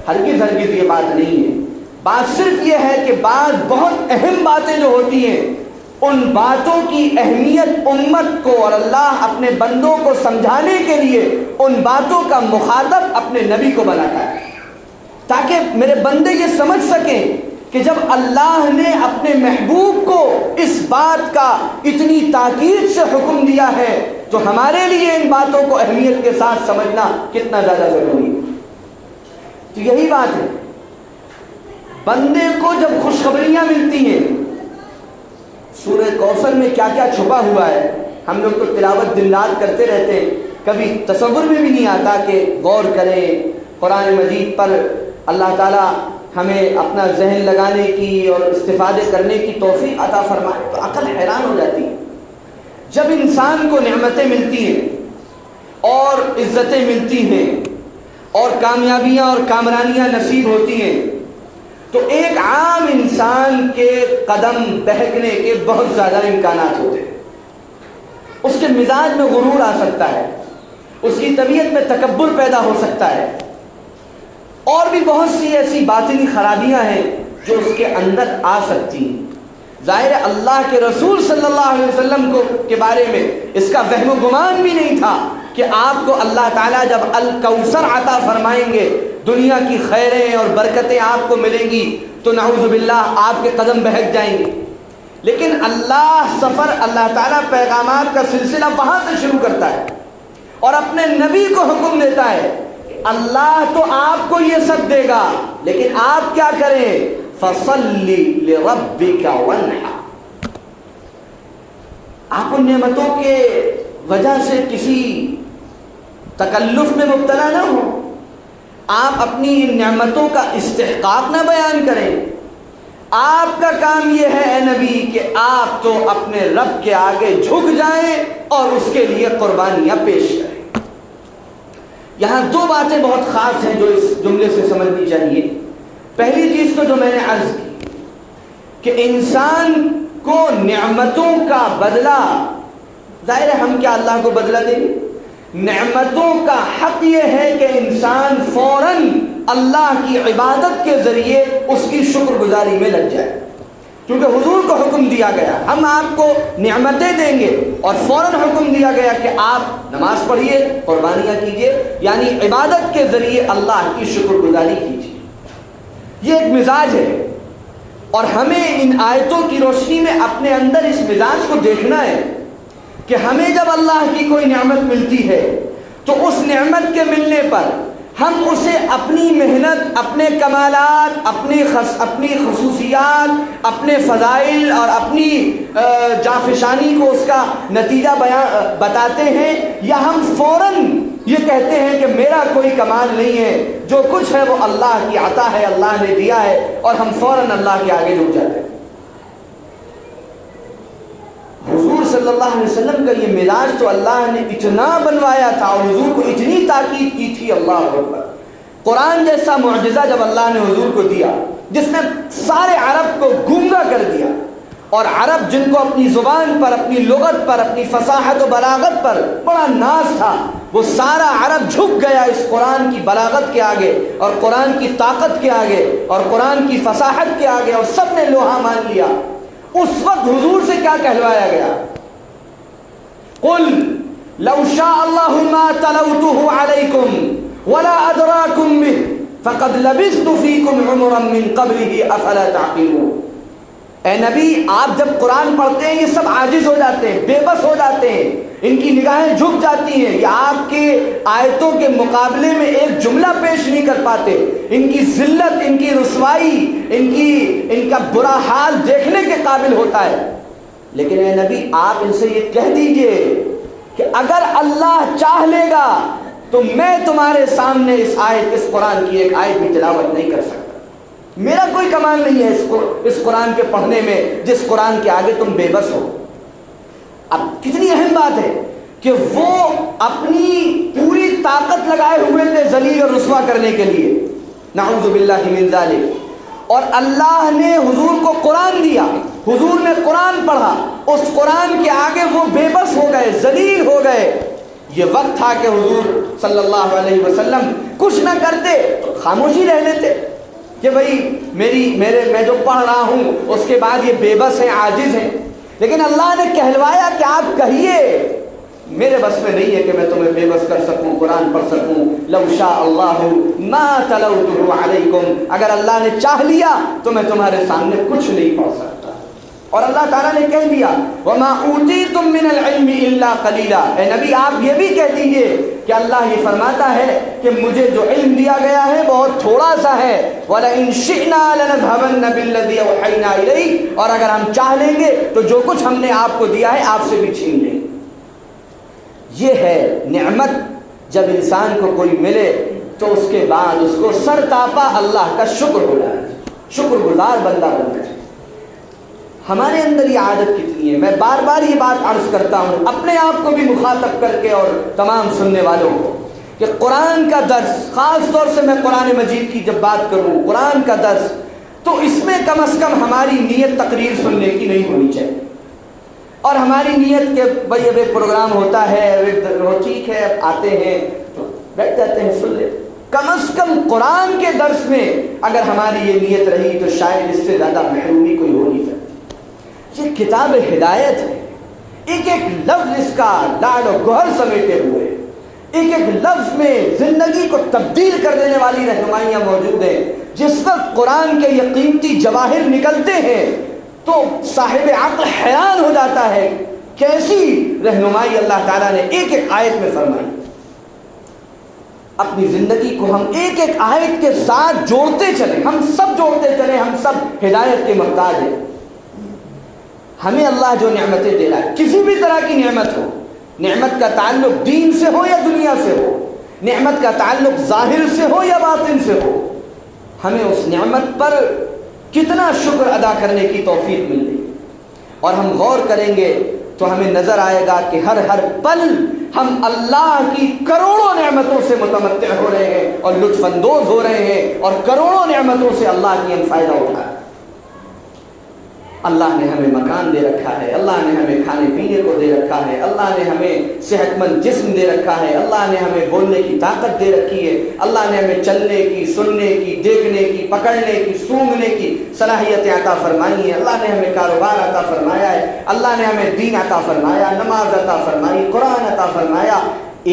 Speaker 2: ہرگز یہ بات نہیں ہے. بات صرف یہ ہے کہ بعض بہت اہم باتیں جو ہوتی ہیں ان باتوں کی اہمیت امت کو اور اللہ اپنے بندوں کو سمجھانے کے لیے ان باتوں کا مخاطب اپنے نبی کو بناتا ہے، تاکہ میرے بندے یہ سمجھ سکیں کہ جب اللہ نے اپنے محبوب کو اس بات کا اتنی تاکید سے حکم دیا ہے تو ہمارے لیے ان باتوں کو اہمیت کے ساتھ سمجھنا کتنا زیادہ ضروری ہے. تو یہی بات ہے، بندے کو جب خوشخبریاں ملتی ہیں، سورہ کوثر میں کیا کیا چھپا ہوا ہے ہم لوگ تو تلاوت دن رات کرتے رہتے ہیں، کبھی تصور میں بھی نہیں آتا کہ غور کریں قرآن مجید پر۔ اللہ تعالیٰ ہمیں اپنا ذہن لگانے کی اور استفادے کرنے کی توفیق عطا فرمائے تو عقل حیران ہو جاتی ہے۔ جب انسان کو نعمتیں ملتی ہیں اور عزتیں ملتی ہیں اور کامیابیاں اور کامرانیاں نصیب ہوتی ہیں تو ایک عام انسان کے قدم بہکنے کے بہت زیادہ امکانات ہوتے ہیں۔ اس کے مزاج میں غرور آ سکتا ہے، اس کی طبیعت میں تکبر پیدا ہو سکتا ہے، اور بھی بہت سی ایسی باطنی خرابیاں ہیں جو اس کے اندر آ سکتی ہیں۔ ظاہر ہے اللہ کے رسول صلی اللہ علیہ وسلم کے بارے میں اس کا وہم و گمان بھی نہیں تھا کہ آپ کو اللہ تعالیٰ جب الکوثر عطا فرمائیں گے، دنیا کی خیریں اور برکتیں آپ کو ملیں گی تو نعوذ باللہ آپ کے قدم بہک جائیں گے۔ لیکن اللہ تعالیٰ پیغامات کا سلسلہ وہاں سے شروع کرتا ہے اور اپنے نبی کو حکم دیتا ہے کہ اللہ تو آپ کو یہ سب دے گا، لیکن آپ کیا کریں؟ فَصَلِّ لِرَبِّكَ وَانْحَرْ۔ آپ ان نعمتوں کے وجہ سے کسی تکلف میں مبتلا نہ ہو، آپ اپنی ان نعمتوں کا استحقاق نہ بیان کریں۔ آپ کا کام یہ ہے اے نبی کہ آپ تو اپنے رب کے آگے جھک جائیں اور اس کے لیے قربانیاں پیش کریں۔ یہاں دو باتیں بہت خاص ہیں جو اس جملے سے سمجھنی چاہیے۔ پہلی چیز تو جو میں نے عرض کی کہ انسان کو نعمتوں کا بدلہ، ظاہر ہے ہم کیا اللہ کو بدلہ دیں گے؟ نعمتوں کا حق یہ ہے کہ انسان فوراً اللہ کی عبادت کے ذریعے اس کی شکر گزاری میں لگ جائے، کیونکہ حضور کو حکم دیا گیا ہم آپ کو نعمتیں دیں گے، اور فوراً حکم دیا گیا کہ آپ نماز پڑھیے، قربانیاں کیجیے، یعنی عبادت کے ذریعے اللہ کی شکر گزاری کیجیے۔ یہ ایک مزاج ہے اور ہمیں ان آیتوں کی روشنی میں اپنے اندر اس مزاج کو دیکھنا ہے کہ ہمیں جب اللہ کی کوئی نعمت ملتی ہے تو اس نعمت کے ملنے پر ہم اسے اپنی محنت، اپنے کمالات، اپنی خصوصیات، اپنے فضائل اور اپنی جافشانی کو اس کا نتیجہ بتاتے ہیں، یا ہم فوراً یہ کہتے ہیں کہ میرا کوئی کمال نہیں ہے، جو کچھ ہے وہ اللہ کی عطا ہے، اللہ نے دیا ہے، اور ہم فوراً اللہ کے آگے جھک جاتے ہیں۔ حضور صلی اللہ علیہ وسلم کا یہ مزاج تو اللہ نے اتنا بنوایا تھا اور حضور کو اتنی تاکید کی تھی، اللہ اکبر۔ قرآن جیسا معجزہ جب اللہ نے حضور کو دیا جس نے سارے عرب کو گونگا کر دیا، اور عرب جن کو اپنی زبان پر، اپنی لغت پر، اپنی فصاحت و بلاغت پر بڑا ناز تھا، وہ سارا عرب جھک گیا اس قرآن کی بلاغت کے آگے اور قرآن کی طاقت کے آگے اور قرآن کی فصاحت کے آگے، اور سب نے لوہا مان لیا۔ اس وقت حضور سے کیا کہلوایا گیا؟ قل لو شاء اللہ ما تلوته علیکم ولا ادراکم به فقد لبثت فیکم عمرا من قبله افلا تعقلون۔ اے نبی، آپ جب قرآن پڑھتے ہیں یہ سب عاجز ہو جاتے ہیں، بے بس ہو جاتے ہیں، ان کی نگاہیں جھک جاتی ہیں، یہ آپ کے آیتوں کے مقابلے میں ایک جملہ پیش نہیں کر پاتے، ان کی ذلت، ان کی رسوائی، ان کا برا حال دیکھنے کے قابل ہوتا ہے۔ لیکن اے نبی، آپ ان سے یہ کہہ دیجئے کہ اگر اللہ چاہ لے گا تو میں تمہارے سامنے اس قرآن کی ایک آیت بھی تلاوت نہیں کر سکتا، میرا کوئی کمال نہیں ہے اس قرآن کے پڑھنے میں جس قرآن کے آگے تم بے بس ہو۔ اب کتنی اہم بات ہے کہ وہ اپنی پوری طاقت لگائے ہوئے تھے ذلیل اور رسوا کرنے کے لیے، نعوذ باللہ من ذالک، اور اللہ نے حضور کو قرآن دیا، حضور نے قرآن پڑھا، اس قرآن کے آگے وہ بے بس ہو گئے، ذلیل ہو گئے۔ یہ وقت تھا کہ حضور صلی اللہ علیہ وسلم کچھ نہ کرتے تو خاموشی رہ لیتے کہ بھائی میں جو پڑھ رہا ہوں اس کے بعد یہ بے بس ہیں، عاجز ہیں، لیکن اللہ نے کہلوایا کہ آپ کہیے میرے بس میں نہیں ہے کہ میں تمہیں بے بس کر سکوں، قرآن پڑھ سکوں۔ لو شاء اللہ ما تلوتہ علیکم، اگر اللہ نے چاہ لیا تو میں تمہارے سامنے کچھ نہیں پڑھ سکتا۔ اور اللہ تعالیٰ نے کہہ دیا وما اوتیتم من العلم الا قلیلا، اے نبی آپ یہ بھی کہہ دیجئے کہ اللہ یہ فرماتا ہے کہ مجھے جو علم دیا گیا ہے بہت تھوڑا سا ہے، وَلَئِن شِئْنَا لَنَذْهَبَنَّ بِالَّذِي أَوْحَيْنَا إِلَيْكَ، اور اگر ہم چاہ لیں گے تو جو کچھ ہم نے آپ کو دیا ہے آپ سے بھی چھین لیں گے۔ یہ ہے نعمت، جب انسان کو کوئی ملے تو اس کے بعد اس کو سر تاپا اللہ کا شکر شکر گزار بندہ بننا چاہیے۔ ہمارے اندر یہ عادت کتنی ہے، میں بار بار یہ بات عرض کرتا ہوں اپنے آپ کو بھی مخاطب کر کے اور تمام سننے والوں کو، کہ قرآن کا درس، خاص طور سے میں قرآن مجید کی جب بات کروں قرآن کا درس، تو اس میں کم از کم ہماری نیت تقریر سننے کی نہیں ہونی چاہیے، اور ہماری نیت کہ بھائی اب ایک پروگرام ہوتا ہے، ٹھیک ہے آتے ہیں تو بیٹھ جاتے ہیں سن لے۔ کم از کم قرآن کے درس میں اگر ہماری یہ نیت رہی تو شاید اس سے زیادہ محرومی کوئی ہو نہیں سکتی۔ یہ کتاب ہدایت ہے، ایک ایک لفظ اس کا لعل و گوہر سمیٹے ہوئے، ایک ایک لفظ میں زندگی کو تبدیل کر دینے والی رہنمائیاں موجود ہیں۔ جس وقت قرآن کے یہ قیمتی جواہر نکلتے ہیں تو صاحب عقل حیران ہو جاتا ہے، کیسی رہنمائی اللہ تعالیٰ نے ایک ایک آیت میں فرمائی۔ اپنی زندگی کو ہم ایک ایک آیت کے ساتھ جوڑتے چلیں، ہم سب جوڑتے چلیں، ہم سب ہدایت کے محتاج ہیں۔ ہمیں اللہ جو نعمتیں دے رہا ہے، کسی بھی طرح کی نعمت ہو، نعمت کا تعلق دین سے ہو یا دنیا سے ہو، نعمت کا تعلق ظاہر سے ہو یا باطن سے ہو، ہمیں اس نعمت پر کتنا شکر ادا کرنے کی توفیق مل رہی ہے۔ اور ہم غور کریں گے تو ہمیں نظر آئے گا کہ ہر پل ہم اللہ کی کروڑوں نعمتوں سے متمتع ہو رہے ہیں اور لطف اندوز ہو رہے ہیں، اور کروڑوں نعمتوں سے اللہ کی ہم فائدہ اٹھا رہے ہیں۔ اللہ نے ہمیں مکان دے رکھا ہے، اللہ نے ہمیں کھانے پینے کو دے رکھا ہے، اللہ نے ہمیں صحت مند جسم دے رکھا ہے، اللہ نے ہمیں بولنے کی طاقت دے رکھی ہے، اللہ نے ہمیں چلنے کی، سننے کی، دیکھنے کی، پکڑنے کی، سونگھنے کی صلاحیتیں عطا فرمائی ہیں، اللہ نے ہمیں کاروبار عطا فرمایا ہے، اللہ نے ہمیں دین عطا فرمایا، نماز عطا فرمائی، قرآن عطا فرمایا۔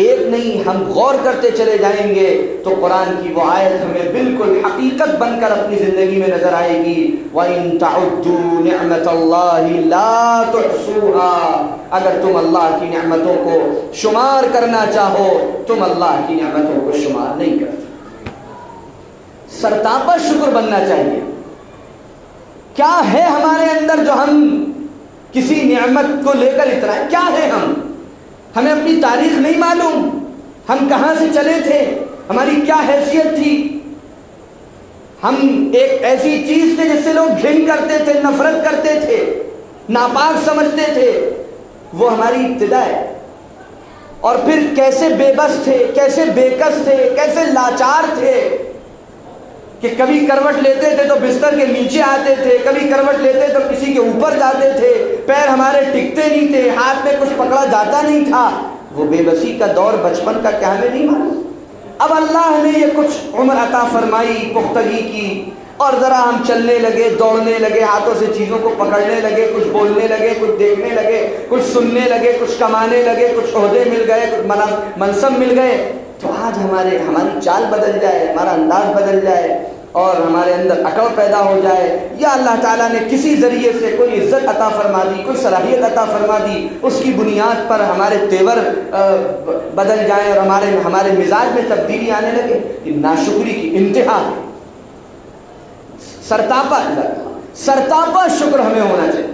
Speaker 2: ایک نہیں، ہم غور کرتے چلے جائیں گے تو قرآن کی وہ آیت ہمیں بالکل حقیقت بن کر اپنی زندگی میں نظر آئے گی، وَإِن تَعُدُّوا نِعْمَةَ اللَّهِ لَا تُحْصُوهَا۔ اگر تم اللہ کی نعمتوں کو شمار کرنا چاہو، تم اللہ کی نعمتوں کو شمار نہیں کرتے۔ سرتاپا شکر بننا چاہیے۔ کیا ہے ہمارے اندر جو ہم کسی نعمت کو لے کر اترائیں؟ کیا ہے ہمیں اپنی تاریخ نہیں معلوم، ہم کہاں سے چلے تھے، ہماری کیا حیثیت تھی؟ ہم ایک ایسی چیز تھے جس سے لوگ گھن کرتے تھے، نفرت کرتے تھے، ناپاک سمجھتے تھے، وہ ہماری ابتدا ہے۔ اور پھر کیسے بے بس تھے، کیسے بے کس تھے، کیسے لاچار تھے کہ کبھی کروٹ لیتے تھے تو بستر کے نیچے آتے تھے، کبھی کروٹ لیتے تو کسی کے اوپر جاتے تھے، پیر ہمارے ٹکتے نہیں تھے، ہاتھ میں کچھ پکڑا جاتا نہیں تھا۔ وہ بے بسی کا دور بچپن کا کیا ہمیں نہیں معلوم؟ اب اللہ نے یہ کچھ عمر عطا فرمائی پختگی کی، اور ذرا ہم چلنے لگے، دوڑنے لگے، ہاتھوں سے چیزوں کو پکڑنے لگے، کچھ بولنے لگے، کچھ دیکھنے لگے، کچھ سننے لگے، کچھ کمانے لگے، کچھ عہدے مل گئے، کچھ منصب مل گئے، تو آج ہماری چال بدل جائے، ہمارا انداز بدل جائے اور ہمارے اندر اکڑ پیدا ہو جائے، یا اللہ تعالیٰ نے کسی ذریعے سے کوئی عزت عطا فرما دی، کوئی صلاحیت عطا فرما دی، اس کی بنیاد پر ہمارے تیور بدل جائیں اور ہمارے مزاج میں تبدیلی آنے لگے، یہ ناشکری کی انتہا ہے۔ سرتاپا شکر ہمیں ہونا چاہیے۔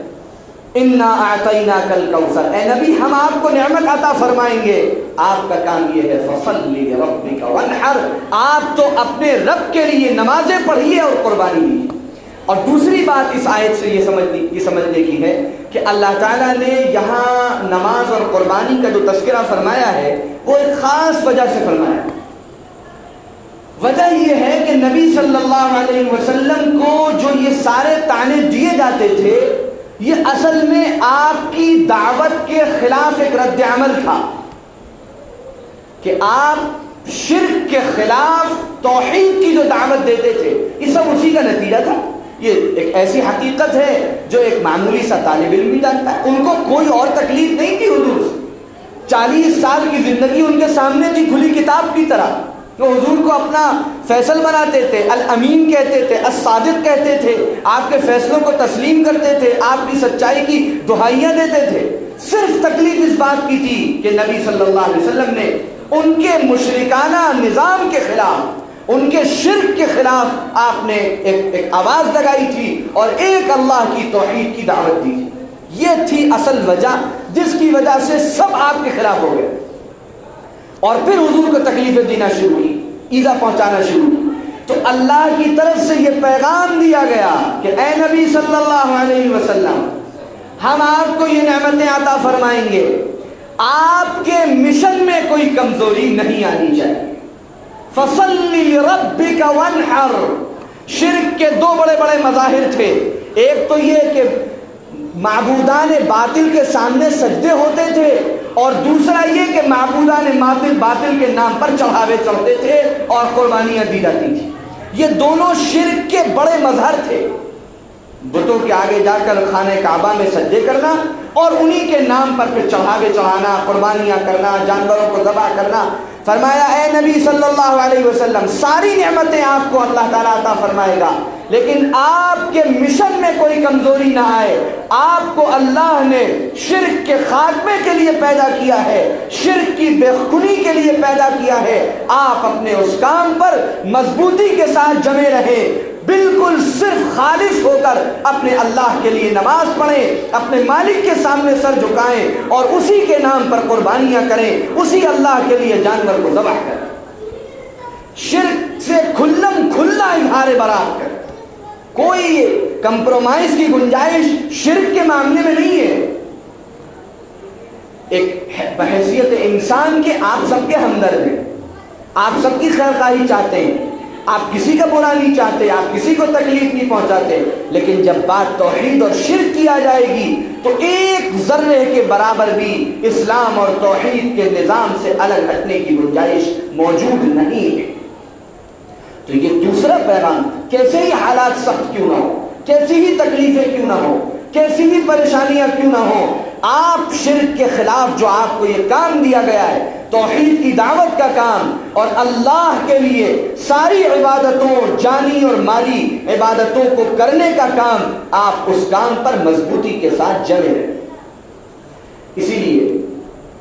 Speaker 2: اِنَّا أَعْطَيْنَاكَ الْكَوْثَرَ، اے نبی ہم آپ کو نعمت عطا فرمائیں گے، آپ کا کام یہ ہے فَصَلِّ لِرَبِّكَ وَانْحَرْ، آپ تو اپنے رب کے لیے نمازیں پڑھیے اور قربانی دیجیے۔ اور دوسری بات اس آیت سے یہ سمجھنے کی ہے کہ اللہ تعالیٰ نے یہاں نماز اور قربانی کا جو تذکرہ فرمایا ہے وہ ایک خاص وجہ سے فرمایا ہے۔ وجہ یہ ہے کہ نبی صلی اللہ علیہ وسلم کو جو یہ سارے طعنے دیے جاتے تھے، یہ اصل میں آپ کی دعوت کے خلاف ایک رد عمل تھا کہ آپ شرک کے خلاف توحید کی جو دعوت دیتے تھے، یہ سب اسی کا نتیجہ تھا۔ یہ ایک ایسی حقیقت ہے جو ایک معمولی سا طالب علم بھی جانتا ہے۔ ان کو کوئی اور تکلیف نہیں تھی حضور سے، 40 سال کی زندگی ان کے سامنے تھی کھلی کتاب کی طرح۔ وہ حضور کو اپنا فیصل بناتے تھے، الامین کہتے تھے، الصادق کہتے تھے، آپ کے فیصلوں کو تسلیم کرتے تھے، آپ کی سچائی کی دہائیاں دیتے تھے۔ صرف تکلیف اس بات کی تھی کہ نبی صلی اللہ علیہ وسلم نے ان کے مشرکانہ نظام کے خلاف، ان کے شرک کے خلاف آپ نے ایک آواز لگائی تھی اور ایک اللہ کی توحید کی دعوت دی تھی۔ یہ تھی اصل وجہ جس کی وجہ سے سب آپ کے خلاف ہو گئے۔ اور پھر حضور کو تکلیفیں دینا شروع کی، ایذا پہنچانا شروع کی۔ تو اللہ کی طرف سے یہ پیغام دیا گیا کہ اے نبی صلی اللہ علیہ وسلم، ہم آپ کو یہ نعمتیں عطا فرمائیں گے، آپ کے مشن میں کوئی کمزوری نہیں آنی چاہیے۔ فَصَلِّ لِرَبِّكَ وَانْحَرْ، شرک کے دو بڑے بڑے مظاہر تھے، ایک تو یہ کہ معبودان باطل کے سامنے سجدے ہوتے تھے، اور دوسرا یہ کہ معبودان باطل کے نام پر چڑھاوے چڑھتے تھے اور قربانیاں دی جاتی تھی۔ یہ دونوں شرک کے بڑے مظہر تھے، بتوں کے آگے جا کر خانہ کعبہ میں سجدے کرنا اور انہی کے نام پر پھر چڑھاوے چڑھانا، قربانیاں کرنا، جانوروں کو ذبح کرنا۔ فرمایا اے نبی صلی اللہ علیہ وسلم، ساری نعمتیں آپ کو اللہ تعالیٰ عطا فرمائے گا، لیکن آپ کے مشن میں کوئی کمزوری نہ آئے۔ آپ کو اللہ نے شرک کے خاتمے کے لیے پیدا کیا ہے، شرک کی بے خونی کے لیے پیدا کیا ہے۔ آپ اپنے اس کام پر مضبوطی کے ساتھ جمے رہیں، بالکل صرف خالص ہو کر اپنے اللہ کے لیے نماز پڑھیں، اپنے مالک کے سامنے سر جھکائیں اور اسی کے نام پر قربانیاں کریں، اسی اللہ کے لیے جانور کو ذبح کریں۔ شرک سے کھلم کھلا اظہار برات کریں، کوئی کمپرومائز کی گنجائش شرک کے معاملے میں نہیں ہے۔ ایک بحیثیت انسان کے آپ سب کے ہمدرد ہیں، آپ سب کی خیر خواہی چاہتے ہیں، آپ کسی کا برا نہیں چاہتے، آپ کسی کو تکلیف نہیں پہنچاتے، لیکن جب بات توحید اور شرک کی آ جائے گی تو ایک ذرے کے برابر بھی اسلام اور توحید کے نظام سے الگ ہٹنے کی گنجائش موجود نہیں ہے۔ تو یہ دوسرا پیغام، کیسے ہی حالات سخت کیوں نہ ہو، کیسی ہی تکلیفیں کیوں نہ ہو، کیسی بھی پریشانیاں کیوں نہ ہوں، آپ شرک کے خلاف جو آپ کو یہ کام دیا گیا ہے، توحید کی دعوت کا کام اور اللہ کے لیے ساری عبادتوں، جانی اور مالی عبادتوں کو کرنے کا کام، آپ اس کام پر مضبوطی کے ساتھ جمے رہیں۔ اسی لیے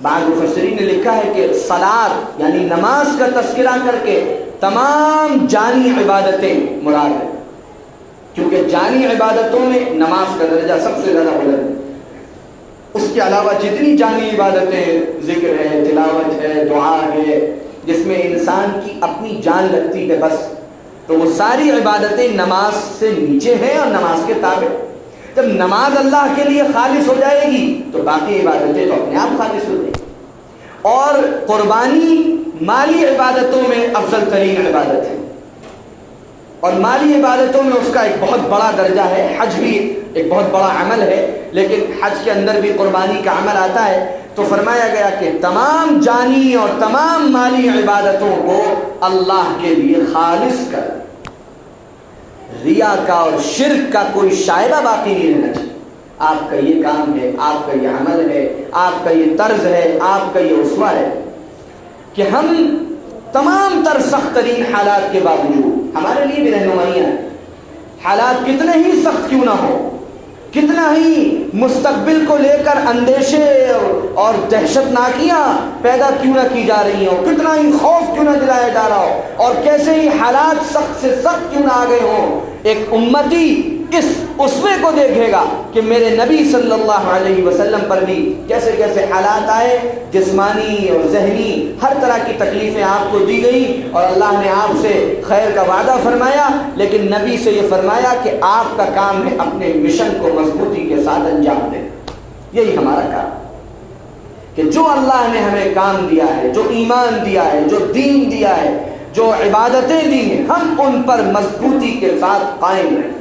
Speaker 2: بعض مفسرین نے لکھا ہے کہ صلاۃ یعنی نماز کا تذکرہ کر کے تمام جانی عبادتیں مراد ہیں، کیونکہ جانی عبادتوں میں نماز کا درجہ سب سے زیادہ بلند ہے۔ اس کے علاوہ جتنی جانی عبادتیں، ذکر ہے، تلاوت ہے، دعا ہے، جس میں انسان کی اپنی جان لگتی ہے بس، تو وہ ساری عبادتیں نماز سے نیچے ہیں اور نماز کے تابع۔ جب نماز اللہ کے لیے خالص ہو جائے گی تو باقی عبادتیں تو اپنے آپ خالص ہو جائیں گی۔ اور قربانی مالی عبادتوں میں افضل ترین عبادت ہے، اور مالی عبادتوں میں اس کا ایک بہت بڑا درجہ ہے۔ حج بھی ایک بہت بڑا عمل ہے، لیکن حج کے اندر بھی قربانی کا عمل آتا ہے۔ تو فرمایا گیا کہ تمام جانی اور تمام مالی عبادتوں کو اللہ کے لیے خالص کر، ریا کا اور شرک کا کوئی شائبہ باقی نہیں رہنا چاہیے۔ آپ کا یہ کام ہے، آپ کا یہ عمل ہے، آپ کا یہ طرز ہے، آپ کا یہ اسوہ ہے کہ ہم تمام تر سخت ترین حالات کے باوجود ہمارے لیے بھی رہنمائیاں ہیں۔ حالات کتنے ہی سخت کیوں نہ ہو، کتنا ہی مستقبل کو لے کر اندیشے اور دہشت ناکیاں پیدا کیوں نہ کی جا رہی ہوں، کتنا ہی خوف کیوں نہ دلایا جا رہا ہو، اور کیسے ہی حالات سخت سے سخت کیوں نہ آ گئے ہوں، ایک امتی اس اسوے کو دیکھے گا کہ میرے نبی صلی اللہ علیہ وسلم پر بھی کیسے کیسے حالات آئے، جسمانی اور ذہنی ہر طرح کی تکلیفیں آپ کو دی گئی، اور اللہ نے آپ سے خیر کا وعدہ فرمایا، لیکن نبی سے یہ فرمایا کہ آپ کا کام ہے اپنے مشن کو مضبوطی کے ساتھ انجام دیں۔ یہی ہمارا کام کہ جو اللہ نے ہمیں کام دیا ہے، جو ایمان دیا ہے، جو دین دیا ہے، جو عبادتیں دی ہیں، ہم ان پر مضبوطی کے ساتھ قائم رہیں،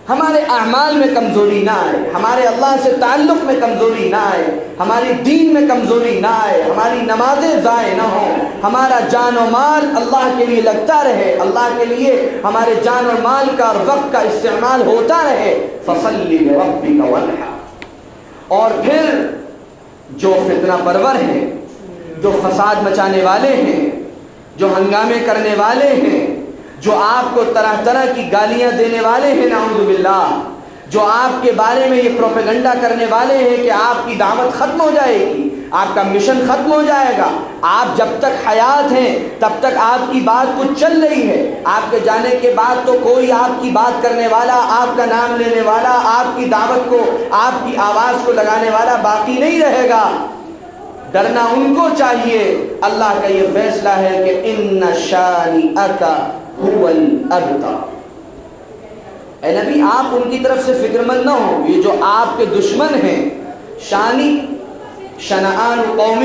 Speaker 2: ہمارے اعمال میں کمزوری نہ آئے، ہمارے اللہ سے تعلق میں کمزوری نہ آئے، ہماری دین میں کمزوری نہ آئے، ہماری نمازیں ضائع نہ ہوں، ہمارا جان و مال اللہ کے لیے لگتا رہے، اللہ کے لیے ہمارے جان اور مال کا اور وقت کا استعمال ہوتا رہے۔ فَصَلِّ لِرَبِّكَ وَانْحَرْ۔ اور پھر جو فتنہ پرور ہیں، جو فساد مچانے والے ہیں، جو ہنگامے کرنے والے ہیں، جو آپ کو طرح طرح کی گالیاں دینے والے ہیں، نعوذ باللہ، جو آپ کے بارے میں یہ پروپیگنڈا کرنے والے ہیں کہ آپ کی دعوت ختم ہو جائے گی، آپ کا مشن ختم ہو جائے گا، آپ جب تک حیات ہیں تب تک آپ کی بات کچھ چل رہی ہے، آپ کے جانے کے بعد تو کوئی آپ کی بات کرنے والا، آپ کا نام لینے والا، آپ کی دعوت کو، آپ کی آواز کو لگانے والا باقی نہیں رہے گا۔ ڈرنا ان کو چاہیے۔ اللہ کا یہ فیصلہ ہے کہ ان شانئک هو الابتر۔ اے نبی آپ ان کی طرف سے فکر مند نہ ہو، یہ جو آپ کے دشمن ہیں، شانی شنآن قوم،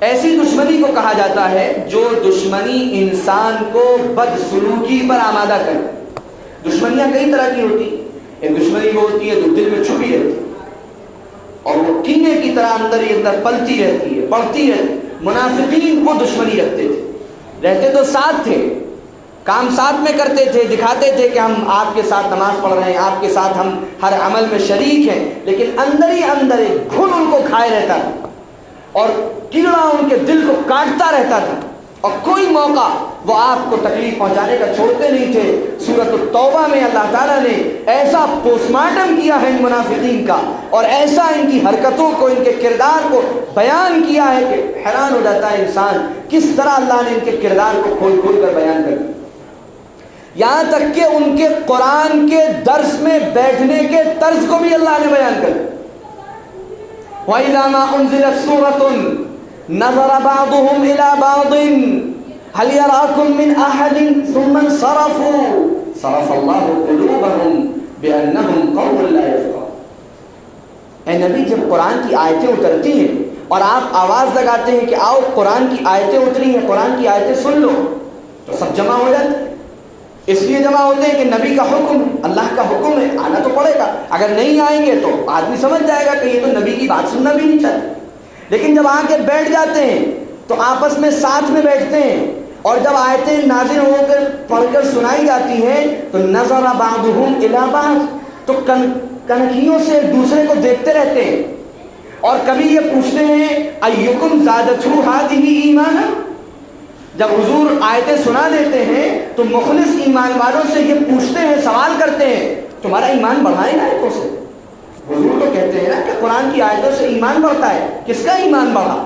Speaker 2: ایسی دشمنی کو کہا جاتا ہے جو دشمنی انسان کو بدسلوکی پر آمادہ کرے۔ دشمنیاں کئی طرح کی ہوتی، ایک دشمنی وہ ہوتی ہے جو دل میں چھپی رہتی اور وہ کینے کی طرح اندر ہی اندر پلتی رہتی ہے، بڑھتی رہتی۔ منافقین وہ دشمنی رکھتے تھے، رہتے تو ساتھ تھے، کام ساتھ میں کرتے تھے، دکھاتے تھے کہ ہم آپ کے ساتھ نماز پڑھ رہے ہیں، آپ کے ساتھ ہم ہر عمل میں شریک ہیں، لیکن اندر ہی اندر ایک گھن ان کو کھائے رہتا تھا اور کیڑا ان کے دل کو کاٹتا رہتا تھا، اور کوئی موقع وہ آپ کو تکلیف پہنچانے کا چھوڑتے نہیں تھے۔ سورۃ التوبہ میں اللہ تعالیٰ نے ایسا پوسٹ مارٹم کیا ہے ان منافقین کا، اور ایسا ان کی حرکتوں کو، ان کے کردار کو بیان کیا ہے کہ حیران ہو جاتا ہے انسان کس طرح اللہ نے ان کے کردار کو کھول کھول کر بیان کر دیا۔ یہاں تک کہ ان کے قرآن کے درس میں بیٹھنے کے طرز کو بھی اللہ نے بیان کر دیا۔ وَإِذَا مَا أُنزِلَتْ سُورَةٌ نَظَرَ بَعْضُهُمْ إِلَى بَعْضٍ هَلْ يَرَاكُمْ مِنْ أَحَدٍ ثُمَّ انصَرَفُوا صَرَفَ اللَّهُ قُلُوبَهُمْ بِأَنَّهُمْ قَوْمٌ لَا يَفْقَهُونَ۔ اے نبی جب قرآن کی آیتیں اترتی ہیں اور آپ آواز لگاتے ہیں کہ آؤ قرآن کی آیتیں اتری ہیں، قرآن کی آیتیں سن لو، تو سب جمع ہو جاتے ہیں۔ اس لیے جمع ہوتے ہیں کہ نبی کا حکم ہے، اللہ کا حکم ہے، آنا تو پڑے گا۔ اگر نہیں آئیں گے تو آدمی سمجھ جائے گا کہ یہ تو نبی کی بات سننا بھی نہیں چاہتے۔ لیکن جب آ کے بیٹھ جاتے ہیں تو آپس میں ساتھ میں بیٹھتے ہیں، اور جب آیتیں نازل ہو کر پڑھ کر سنائی جاتی ہیں تو نظر بعضهم الی بعض، تو کنکھیوں سے ایک دوسرے کو دیکھتے رہتے ہیں، اور کبھی یہ پوچھتے ہیں ایکم زادتہ ہذہ ایمانا۔ جب حضور آیتیں سنا دیتے ہیں تو مخلص ایمان والوں سے یہ پوچھتے ہیں، سوال کرتے ہیں تمہارا ایمان بڑھا ہے نا آیتوں سے؟ حضور تو کہتے ہیں نا کہ قرآن کی آیتوں سے ایمان بڑھتا ہے، کس کا ایمان بڑھا؟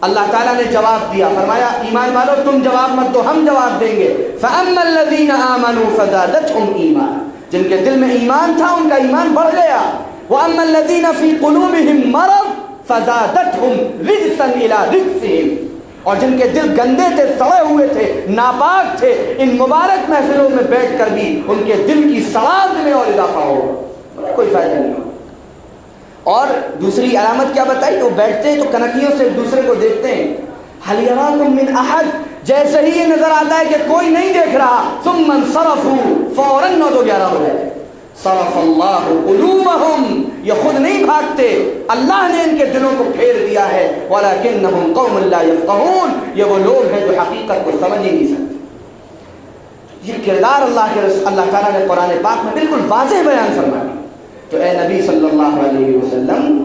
Speaker 2: اللہ تعالیٰ نے جواب دیا، فرمایا ایمان والوں تم جواب مت دو، ہم جواب دیں گے۔ فَأَمَّا الَّذِينَ آمَنُوا فَزَادَتْهُمْ إِيمَانًا، جن کے دل میں ایمان تھا ان کا ایمان بڑھ گیا۔ وَأَمَّا الَّذِينَ فِي قُلُوبِهِمْ مَرَضٌ فَزَادَتْهُمْ رِجْسًا إِلَىٰ رِجْسِهِمْ، اور جن کے دل گندے تھے، سڑے ہوئے تھے، ناپاک تھے، ان مبارک محفلوں میں بیٹھ کر بھی ان کے دل کی سڑاہٹ میں اور اضافہ ہوگا، کوئی فائدہ نہیں ہوگا۔ اور دوسری علامت کیا بتائی؟ وہ بیٹھتے ہیں تو کنکھیوں سے ایک دوسرے کو دیکھتے ہیں، هل يراكم من احد، جیسے ہی یہ نظر آتا ہے کہ کوئی نہیں دیکھ رہا، ثم انصرفوا، فوراً 9-11 ہو جاتے۔ صرف اللہ قلوبہم، یہ خود نہیں بھاگتے، اللہ نے ان کے دلوں کو پھیر دیا ہے۔ ولکنہم قوم لا یفقہون، یہ وہ لوگ ہیں جو حقیقت کو سمجھ ہی نہیں سکتے۔ یہ کردار اللہ تعالیٰ نے قرآن پاک میں بالکل واضح بیان فرمایا۔ تو اے نبی صلی اللہ علیہ وسلم،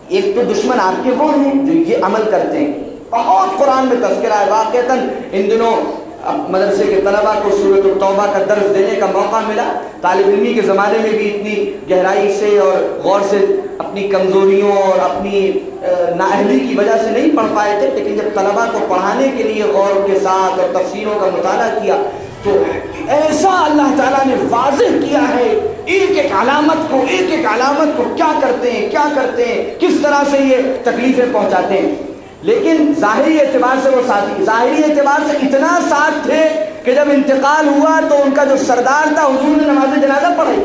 Speaker 2: ایک تو دشمن آپ کے وہ ہیں جو یہ عمل کرتے ہیں، بہت قرآن میں تذکرہ ہے۔ واقعتاً ان دنوں مدرسے کے طلباء کو سورۃ التوبہ کا درس دینے کا موقع ملا۔ طالب علمی کے زمانے میں بھی اتنی گہرائی سے اور غور سے اپنی کمزوریوں اور اپنی نااہلی کی وجہ سے نہیں پڑھ پائے تھے، لیکن جب طلباء کو پڑھانے کے لیے غور کے ساتھ اور تفسیروں کا مطالعہ کیا تو ایسا اللہ تعالیٰ نے واضح کیا ہے، ایک ایک علامت کو کیا کرتے ہیں، کس طرح سے یہ تکلیفیں پہنچاتے ہیں۔ لیکن ظاہری اعتبار سے وہ ساتھی، ظاہری اعتبار سے اتنا ساتھ تھے کہ جب انتقال ہوا تو ان کا جو سردار تھا حضور نے نماز جنازہ پڑھائی۔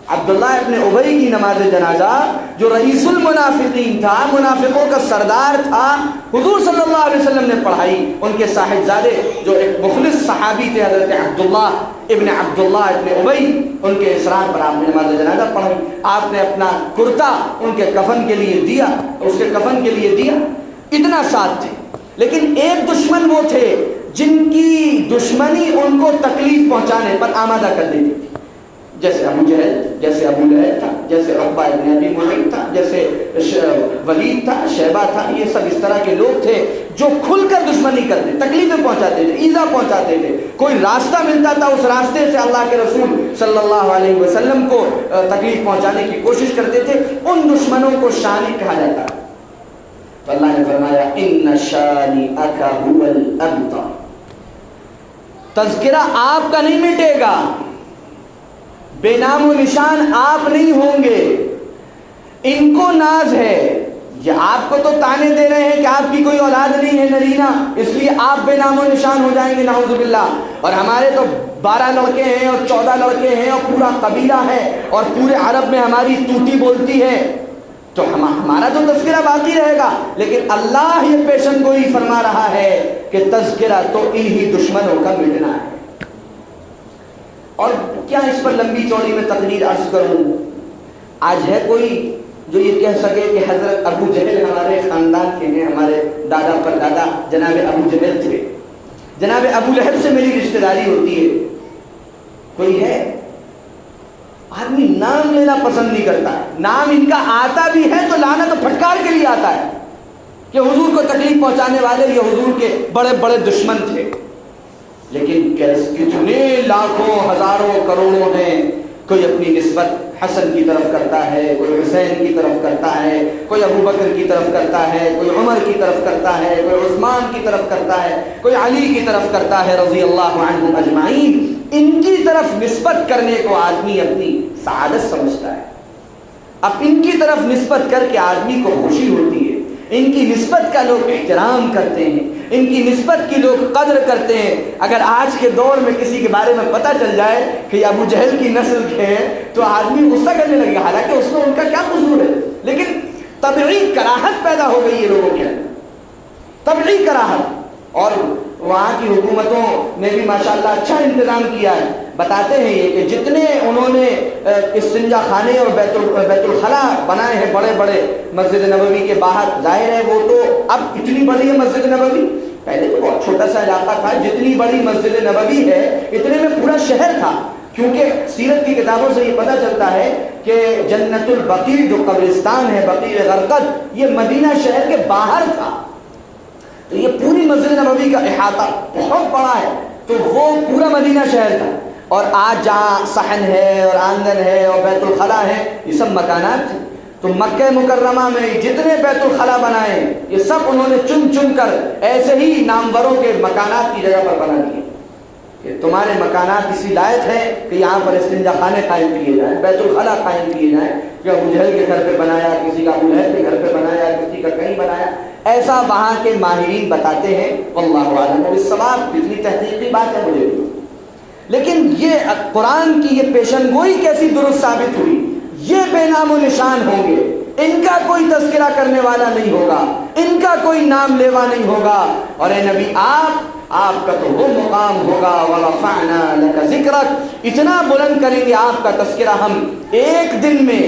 Speaker 2: عبداللہ ابن ابی کی نماز جنازہ، جو رئیس المنافقین تھا، منافقوں کا سردار تھا، حضور صلی اللہ علیہ وسلم نے پڑھائی۔ ان کے صاحبزادے جو ایک مخلص صحابی تھے حضرت عبداللہ ابن ابی، ان کے اصرار پر آپ نے نماز جنازہ پڑھائی۔ آپ نے اپنا کرتا ان کے کفن کے لیے دیا، اس کے کفن کے لیے دیا۔ اتنا ساتھ تھے، لیکن ایک دشمن وہ تھے جن کی دشمنی ان کو تکلیف پہنچانے پر آمادہ کر دیتی تھی، جیسے ابو جہل، جیسے ابو لہب تھا، جیسے عقبہ ابن ابی معیط تھا، جیسے ولید تھا، شیبہ تھا۔ یہ سب اس طرح کے لوگ تھے جو کھل کر دشمنی کرتے، تکلیفیں پہنچاتے تھے، ایذا پہنچاتے تھے۔ کوئی راستہ ملتا تھا اس راستے سے اللہ کے رسول صلی اللہ علیہ وسلم کو تکلیف پہنچانے کی کوشش کرتے تھے۔ ان دشمنوں کو شانی کہا جاتا ہے۔ تو اللہ نے فرمایا ان شانئک هو الابتر، تذکرہ آپ کا نہیں مٹے گا، بے نام و نشان آپ نہیں ہوں گے، ان کو ناز ہے، یہ آپ کو تو تانے دے رہے ہیں کہ آپ کی کوئی اولاد نہیں ہے نرینہ، اس لیے آپ بے نام و نشان ہو جائیں گے نعوذ باللہ، اور ہمارے تو 12 لڑکے ہیں اور 14 لڑکے ہیں اور پورا قبیلہ ہے اور پورے عرب میں ہماری توتی بولتی ہے، تو ہمارا تو تذکرہ باقی رہے گا۔ لیکن اللہ یہ پیشن گوئی فرما رہا ہے کہ تذکرہ تو انہی دشمنوں کا مٹنا ہے۔ اور کیا اس پر لمبی چوڑی میں تقریر عرض کروں، آج ہے کوئی جو یہ کہہ سکے کہ حضرت ابو جہل ہمارے خاندان کے ہیں، ہمارے دادا پر دادا جناب ابو جہل تھے، جناب ابو لہب سے میری رشتہ داری ہوتی ہے؟ کوئی ہے؟ آدمی نام لینا پسند نہیں کرتا ہے، نام ان کا آتا بھی ہے تو لعنت و پھٹکار کے لیے آتا ہے کہ حضور کو تکلیف پہنچانے والے یہ حضور کے بڑے بڑے دشمن تھے۔ لیکن کتنے لاکھوں ہزاروں کروڑوں ہیں، کوئی اپنی نسبت حسن کی طرف کرتا ہے، کوئی حسین کی طرف کرتا ہے، کوئی ابو بکر کی طرف کرتا ہے، کوئی عمر کی طرف کرتا ہے، کوئی عثمان کی طرف کرتا ہے، کوئی علی کی طرف کرتا ہے رضی اللہ عنہم اجمعین۔ ان کی طرف نسبت کرنے کو آدمی اپنی سعادت سمجھتا ہے، اب ان کی طرف نسبت کر کے آدمی کو خوشی ہوتی ہے، ان کی نسبت کا لوگ احترام کرتے ہیں، ان کی نسبت کی لوگ قدر کرتے ہیں۔ اگر آج کے دور میں کسی کے بارے میں پتہ چل جائے کہ ابو جہل کی نسل کے ہیں تو آدمی غصہ کرنے لگے، حالانکہ اس میں ان کا کیا قصور ہے، لیکن طبعی کراہت پیدا ہو گئی ہے لوگوں کے اندر، طبعی کراہت۔ اور وہاں کی حکومتوں نے بھی ماشاءاللہ اچھا انتظام کیا ہے، بتاتے ہیں یہ کہ جتنے انہوں نے استنجا خانے اور بیت الخلا بنائے ہیں بڑے بڑے مسجد نبوی کے باہر، ظاہر ہے وہ تو اب اتنی بڑی ہے مسجد نبوی، پہلے تو بہت چھوٹا سا علاقہ تھا، جتنی بڑی مسجد نبوی ہے اتنے میں پورا شہر تھا، کیونکہ سیرت کی کتابوں سے یہ پتہ چلتا ہے کہ جنت البقیع جو قبرستان ہے بقیع غرقد، یہ مدینہ شہر کے باہر تھا، تو یہ پوری مسجد نبوی کا احاطہ بہت بڑا ہے، تو وہ پورا مدینہ شہر تھا۔ اور آج جہاں صحن ہے اور آنگن ہے اور بیت الخلا ہے، یہ سب مکانات تھے، تو مکہ مکرمہ میں جتنے بیت الخلا بنائے یہ سب انہوں نے چن چن کر ایسے ہی ناموروں کے مکانات کی جگہ پر بنا دیے کہ تمہارے مکانات اسی لائق ہے کہ یہاں پر استنجا خانے قائم کیے جائیں، بیت الخلا قائم کیے جائیں، کہ ابو جہل کے گھر پہ بنایا، کسی کا ابو لہب کے گھر پہ بنایا، کسی کا کہیں بنایا، ایسا وہاں کے ماہرین بتاتے ہیں، واللہ اعلم بالصواب، کتنی تحقیقی بات ہے مجھے بھی۔ لیکن یہ قرآن کی یہ پیشن گوئی کیسی درست ثابت ہوئی، یہ بے نام و نشان ہوں گے، ان کا کوئی تذکرہ کرنے والا نہیں ہوگا، ان کا کوئی نام لیوا نہیں ہوگا، اور اے نبی آپ کا تو وہ مقام ہوگا، وَرَفَعْنَا لَكَ ذِكْرَكَ، اتنا بلند کریں گے آپ کا تذکرہ ہم، ایک دن میں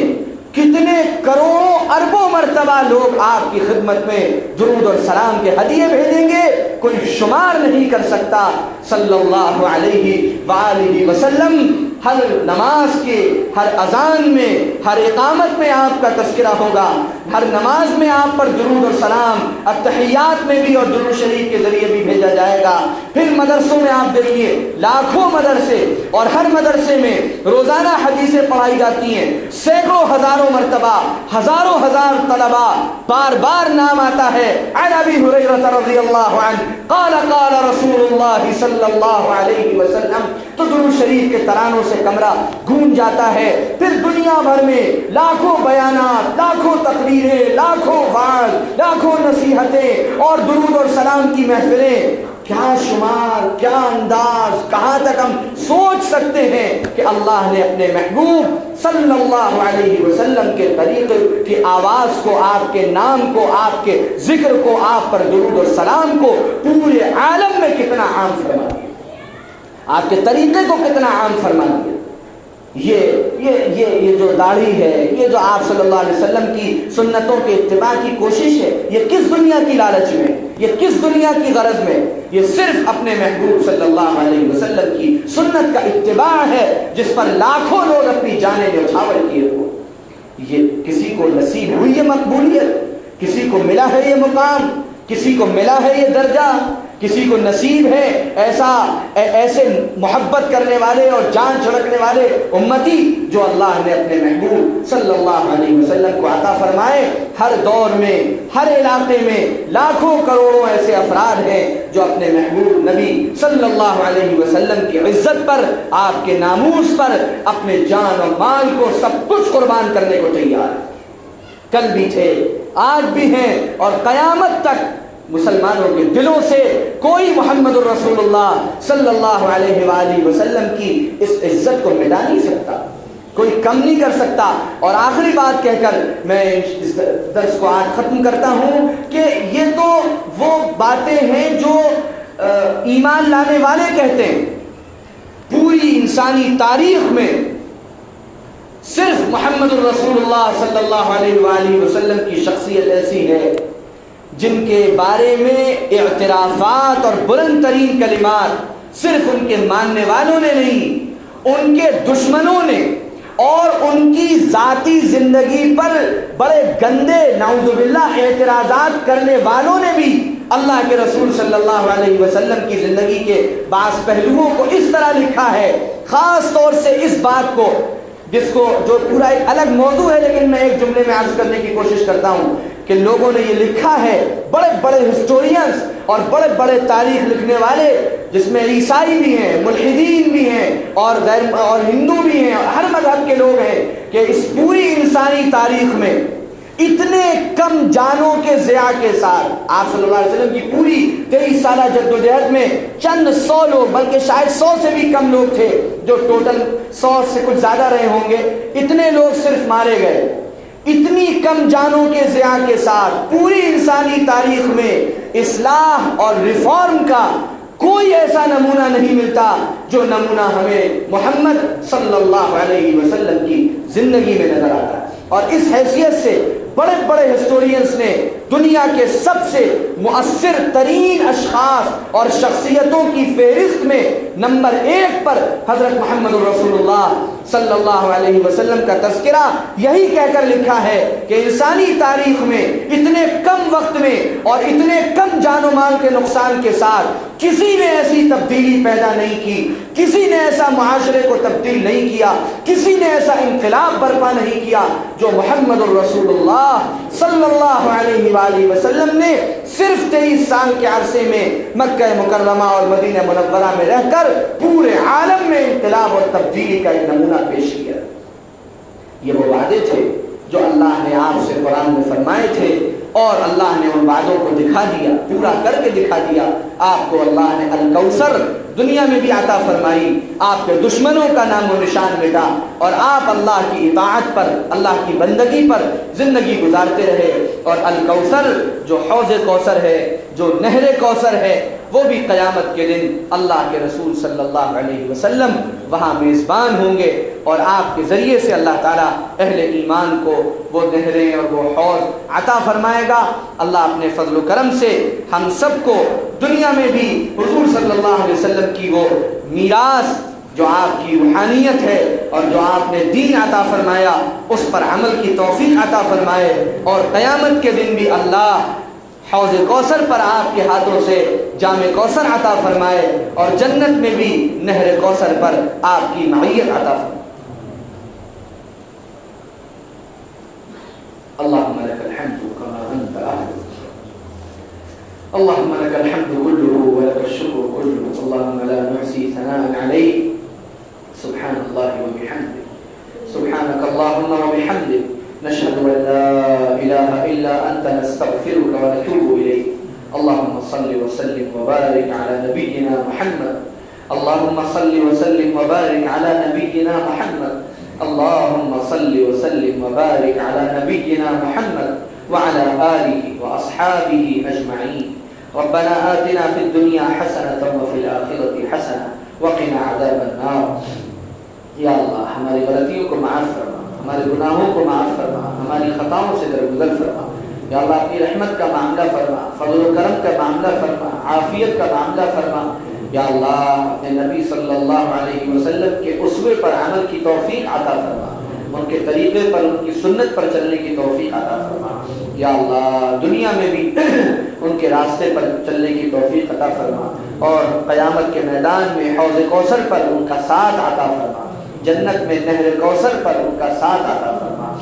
Speaker 2: کتنے کروڑوں اربوں مرتبہ لوگ آپ کی خدمت میں درود اور سلام کے ہدیے بھیجیں گے، کوئی شمار نہیں کر سکتا۔ صلی اللہ علیہ وآلہ وسلم ہر نماز کے ہر اذان میں ہر اقامت میں آپ کا تذکرہ ہوگا، ہر نماز میں آپ پر درود اور سلام التحیات میں بھی اور درود شریف کے ذریعے بھی بھیجا جائے گا۔ پھر مدرسوں میں آپ دیکھیے لاکھوں مدرسے، اور ہر مدرسے میں روزانہ حدیثیں پڑھائی جاتی ہیں، سینکڑوں ہزاروں مرتبہ ہزاروں ہزار طلبہ، بار بار نام آتا ہے عن ابی ہریرہ رضی اللہ عنہ قال قال رسول اللہ صلی اللہ علیہ وسلم، تو درود شریف کے ترانوں سے کمرہ گونج جاتا ہے۔ پھر دنیا بھر میں لاکھوں بیانات، لاکھوں تقریریں، لاکھوں وعظ، لاکھوں نصیحتیں اور درود اور سلام کی محفلیں، کیا شمار، کیا انداز، کہاں تک ہم سوچ سکتے ہیں کہ اللہ نے اپنے محبوب صلی اللہ علیہ وسلم کے طریقے کی آواز کو، آپ کے نام کو، آپ کے ذکر کو، آپ پر درود اور سلام کو پورے عالم میں کتنا عام فرما دیا، آپ کے طریقے کو کتنا عام فرما دیا۔ یہ جو داڑھی ہے، یہ جو آپ صلی اللہ علیہ وسلم کی سنتوں کے اتباع کی کوشش ہے، یہ کس دنیا کی لالچ میں، یہ کس دنیا کی غرض میں؟ یہ صرف اپنے محبوب صلی اللہ علیہ وسلم کی سنت کا اتباع ہے جس پر لاکھوں لوگ اپنی جانیں نچھاور کیے ہو۔ یہ کسی کو نصیب ہوئی یہ مقبولیت، کسی کو ملا ہے یہ مقام، کسی کو ملا ہے یہ درجہ، کسی کو نصیب ہے ایسے محبت کرنے والے اور جان چھڑکنے والے امتی جو اللہ نے اپنے محبوب صلی اللہ علیہ وسلم کو عطا فرمائے۔ ہر دور میں، ہر علاقے میں لاکھوں کروڑوں ایسے افراد ہیں جو اپنے محبوب نبی صلی اللہ علیہ وسلم کی عزت پر، آپ کے ناموس پر اپنے جان اور مال کو سب کچھ قربان کرنے کو تیار ہیں۔ کل بھی تھے، آج بھی ہیں، اور قیامت تک مسلمانوں کے دلوں سے کوئی محمد الرسول اللہ صلی اللہ علیہ وآلہ وسلم کی اس عزت کو مٹا نہیں سکتا، کوئی کم نہیں کر سکتا۔ اور آخری بات کہہ کر میں اس درس کو آج ختم کرتا ہوں کہ یہ تو وہ باتیں ہیں جو ایمان لانے والے کہتے ہیں۔ پوری انسانی تاریخ میں صرف محمد الرسول اللہ صلی اللہ علیہ وآلہ وسلم کی شخصیت ایسی ہے جن کے بارے میں اعترافات اور بلند ترین کلمات صرف ان کے ماننے والوں نے نہیں، ان کے دشمنوں نے اور ان کی ذاتی زندگی پر بڑے گندے نعوذ باللہ اعتراضات کرنے والوں نے بھی اللہ کے رسول صلی اللہ علیہ وسلم کی زندگی کے بعض پہلوؤں کو اس طرح لکھا ہے، خاص طور سے اس بات کو جو پورا ایک الگ موضوع ہے، لیکن میں ایک جملے میں عرض کرنے کی کوشش کرتا ہوں کہ لوگوں نے یہ لکھا ہے، بڑے بڑے ہسٹورینز اور بڑے بڑے تاریخ لکھنے والے، جس میں عیسائی بھی ہیں، ملحدین بھی ہیں، اور ہندو بھی ہیں، اور ہر مذہب کے لوگ ہیں، کہ اس پوری انسانی تاریخ میں اتنے کم جانوں کے ضیاع کے ساتھ آپ صلی اللہ علیہ وسلم کی پوری 23 سالہ جدوجہد میں چند 100 لوگ، بلکہ شاید 100 سے بھی کم لوگ تھے، جو ٹوٹل 100 سے کچھ زیادہ رہے ہوں گے، اتنے لوگ صرف مارے گئے۔ اتنی کم جانوں کے ضیاع کے ساتھ پوری انسانی تاریخ میں اصلاح اور ریفارم کا کوئی ایسا نمونہ نہیں ملتا جو نمونہ ہمیں محمد صلی اللہ علیہ وسلم کی زندگی میں نظر آتا ہے۔ اور اس حیثیت سے بڑے بڑے ہسٹورینز نے دنیا کے سب سے مؤثر ترین اشخاص اور شخصیتوں کی فہرست میں نمبر 1 پر حضرت محمد الرسول اللہ صلی اللہ علیہ وسلم کا تذکرہ یہی کہہ کر لکھا ہے کہ انسانی تاریخ میں اتنے کم وقت میں اور اتنے کم جان و مال کے نقصان کے ساتھ کسی نے ایسی تبدیلی پیدا نہیں کی، کسی نے ایسا معاشرے کو تبدیل نہیں کیا، کسی نے ایسا انقلاب برپا نہیں کیا جو محمد الرسول اللہ صلی اللہ علیہ وآلہ وسلم نے صرف 23 سال کے عرصے میں مکہ مکرمہ اور مدینہ منورہ میں رہ کر پورے عالم میں انقلاب اور تبدیلی کا ایک نمونہ پیش کیا۔ یہ وہ وعدے تھے جو اللہ نے آپ سے قرآن میں فرمائے تھے، اور اللہ نے ان وعدوں کو دکھا دیا، پورا کر کے دکھا دیا۔ آپ کو اللہ نے الکوثر دنیا میں بھی عطا فرمائی، آپ کے دشمنوں کا نام و نشان مٹا، اور آپ اللہ کی اطاعت پر، اللہ کی بندگی پر زندگی گزارتے رہے۔ اور الکوثر جو حوض کوثر ہے، جو نہر کوثر ہے، وہ بھی قیامت کے دن اللہ کے رسول صلی اللہ علیہ وسلم وہاں میزبان ہوں گے، اور آپ کے ذریعے سے اللہ تعالیٰ اہل ایمان کو وہ نہریں اور وہ حوض عطا فرمائے گا۔ اللہ اپنے فضل و کرم سے ہم سب کو دنیا میں بھی حضور صلی اللہ علیہ وسلم کی وہ میراث جو آپ کی روحانیت ہے اور جو آپ نے دین عطا فرمایا اس پر عمل کی توفیق عطا فرمائے، اور قیامت کے دن بھی اللہ حوض کوثر پر آپ کے ہاتھوں سے جام کوثر عطا فرمائے، اور جنت میں بھی نہر کوثر پر آپ کی معیت عطا فرمائے۔ اللهم لك الحمد كما أنت أهل، اللهم لك الحمد كله ولك الشكر كله، اللهم لا نحصي ثناء عليك، سبحان الله وبحمده، سبحانك اللهم وبحمدك، نشهد أن لا إله إلا أنت، نستغفرك ونتوب إليك۔ اللهم صل وسلم وبارك على نبينا محمد، اللهم صل وسلم وبارك على نبينا محمد، اللهم صل وسلم وبارك على نبينا محمد وعلى آله وأصحابه أجمعين۔ ربنا آتنا في الدنيا حسنة وفي الآخرة حسنة وقنا عذاب النار۔ یا اللہ ہماری غلطیوں کو معاف فرما، ہمارے گناہوں کو معاف فرما، ہماری خطاؤں سے درگزر فرما۔ یا اللہ اپنی رحمت کا معاملہ فرما، فضل و کرم کا معاملہ فرما، عافیت کا معاملہ فرما۔ یا اللہ اپنے نبی صلی اللہ علیہ وسلم کے اسوے پر عمل کی توفیق عطا فرما، ان کے طریقے پر، ان کی سنت پر چلنے کی توفیق عطا فرما۔ یا اللہ دنیا میں بھی ان کے راستے پر چلنے کی توفیق عطا فرما، اور قیامت کے میدان میں حوض کوثر پر ان کا ساتھ عطا فرما، جنت میں نہر کوثر پر ان کا ساتھ عطا فرما۔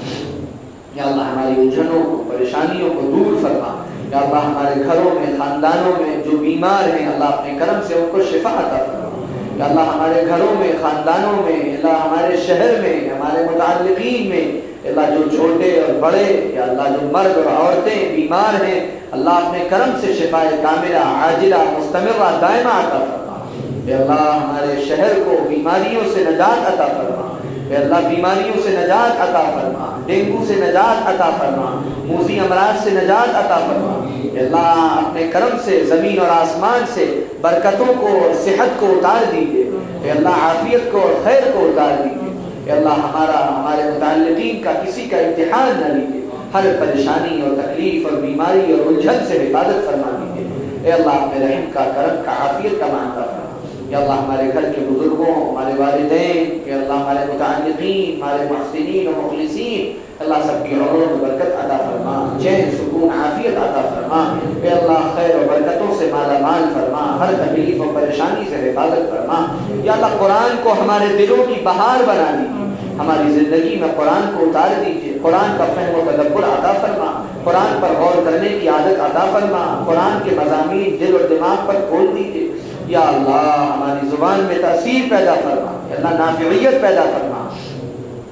Speaker 2: یا اللہ ہماری الجھنوں کو، پریشانیوں کو دور فرما۔ یا اللہ ہمارے گھروں میں، خاندانوں میں جو بیمار ہیں اللہ اپنے کرم سے ان کو شفا عطا فرما۔ یا اللہ ہمارے گھروں میں، خاندانوں میں، اللہ ہمارے شہر میں، ہمارے متعلقین میں اللہ جو چھوٹے اور بڑے یا اللہ جو مرد اور عورتیں بیمار ہیں اللہ اپنے کرم سے شفائے کاملہ عاجلہ مستمرہ دائمہ عطا فرما۔ اے اللہ ہمارے شہر کو بیماریوں سے نجات عطا فرما۔ اے اللہ بیماریوں سے نجات عطا فرما، ڈینگو سے نجات عطا فرما، موذی امراض سے نجات عطا فرما۔ اے اللہ اپنے کرم سے زمین اور آسمان سے برکتوں کو اور صحت کو اتار دیجیے۔ اے اللہ عافیت کو اور خیر کو اتار دیجیے۔ اے اللہ ہمارے متعلقین کا کسی کا امتحان نہ لیجیے، ہر پریشانی اور تکلیف اور بیماری اور الجھن سے حفاظت فرما دیجیے۔ اے اللہ اپنے رحم کا، کرم کا، عافیت کا معاملہ فرما۔ یا اللہ ہمارے گھر کے بزرگوں، ہمارے والدین، یا اللہ ہمارے متعلقین، ہمارے محسنین و مخلصین، اللہ سب کی عمروں میں برکت عطا فرما، چین سکون عافیت عطا فرما۔ اے اللہ خیر و برکتوں سے مالا مال فرما، ہر تکلیف و پریشانی سے حفاظت فرما۔ یا اللہ قرآن کو ہمارے دلوں کی بہار بنا دیجیے، ہماری زندگی میں قرآن کو اتار دیجیے، قرآن کا فہم و تدبر عطا فرما، قرآن پر غور کرنے کی عادت عطا فرما، قرآن کے مضامین دل اور دماغ پر کھول دیجیے۔ یا اللہ ہماری زبان میں تاثیر پیدا فرما، یا اللہ نافعیت پیدا فرما۔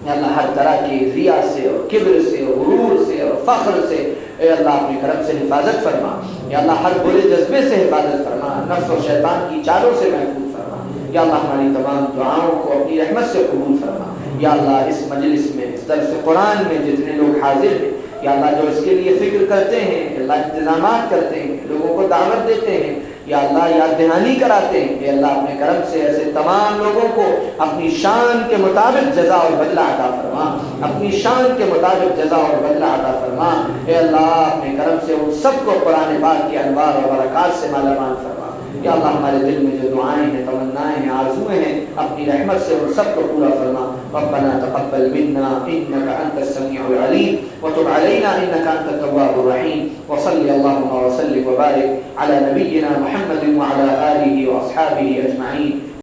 Speaker 2: یا اللہ ہر طرح کی ریا سے اور کبر سے اور غرور سے اور فخر سے اے اللہ اپنے کرم سے حفاظت فرما۔ یا اللہ ہر برے جذبے سے حفاظت فرما، نفس و شیطان کی چالوں سے محفوظ فرما۔ یا اللہ ہماری تمام دعاؤں کو اپنی رحمت سے قبول فرما۔ یا اللہ اس مجلس میں، اس درس قرآن میں جتنے لوگ حاضر ہیں، یا اللہ جو اس کے لیے فکر کرتے ہیں، اللہ انتظامات کرتے ہیں، لوگوں کو دعوت دیتے ہیں، یا اللہ یاد دہانی کراتے ہیں، کہ اللہ اپنے کرم سے ایسے تمام لوگوں کو اپنی شان کے مطابق جزا اور بدلہ عطا فرما، اپنی شان کے مطابق جزا اور بدلہ عطا فرما۔ اے اللہ اپنے کرم سے ان سب کو قرآن پاک کے انوار اور برکات سے مالا مال فرما۔ یا اللہ ہمارے دل میں جو دعائیں ہیں، تمنائیں ہیں، آرزویں ہیں، اپنی رحمت سے ان سب کو پورا فرما۔ ربنا تقبل منا انك انت السميع العليم وتب علينا انك انت التواب الرحيم وصل اللهم وسلم وبارك على نبينا محمد وعلى اله واصحابه اجمعين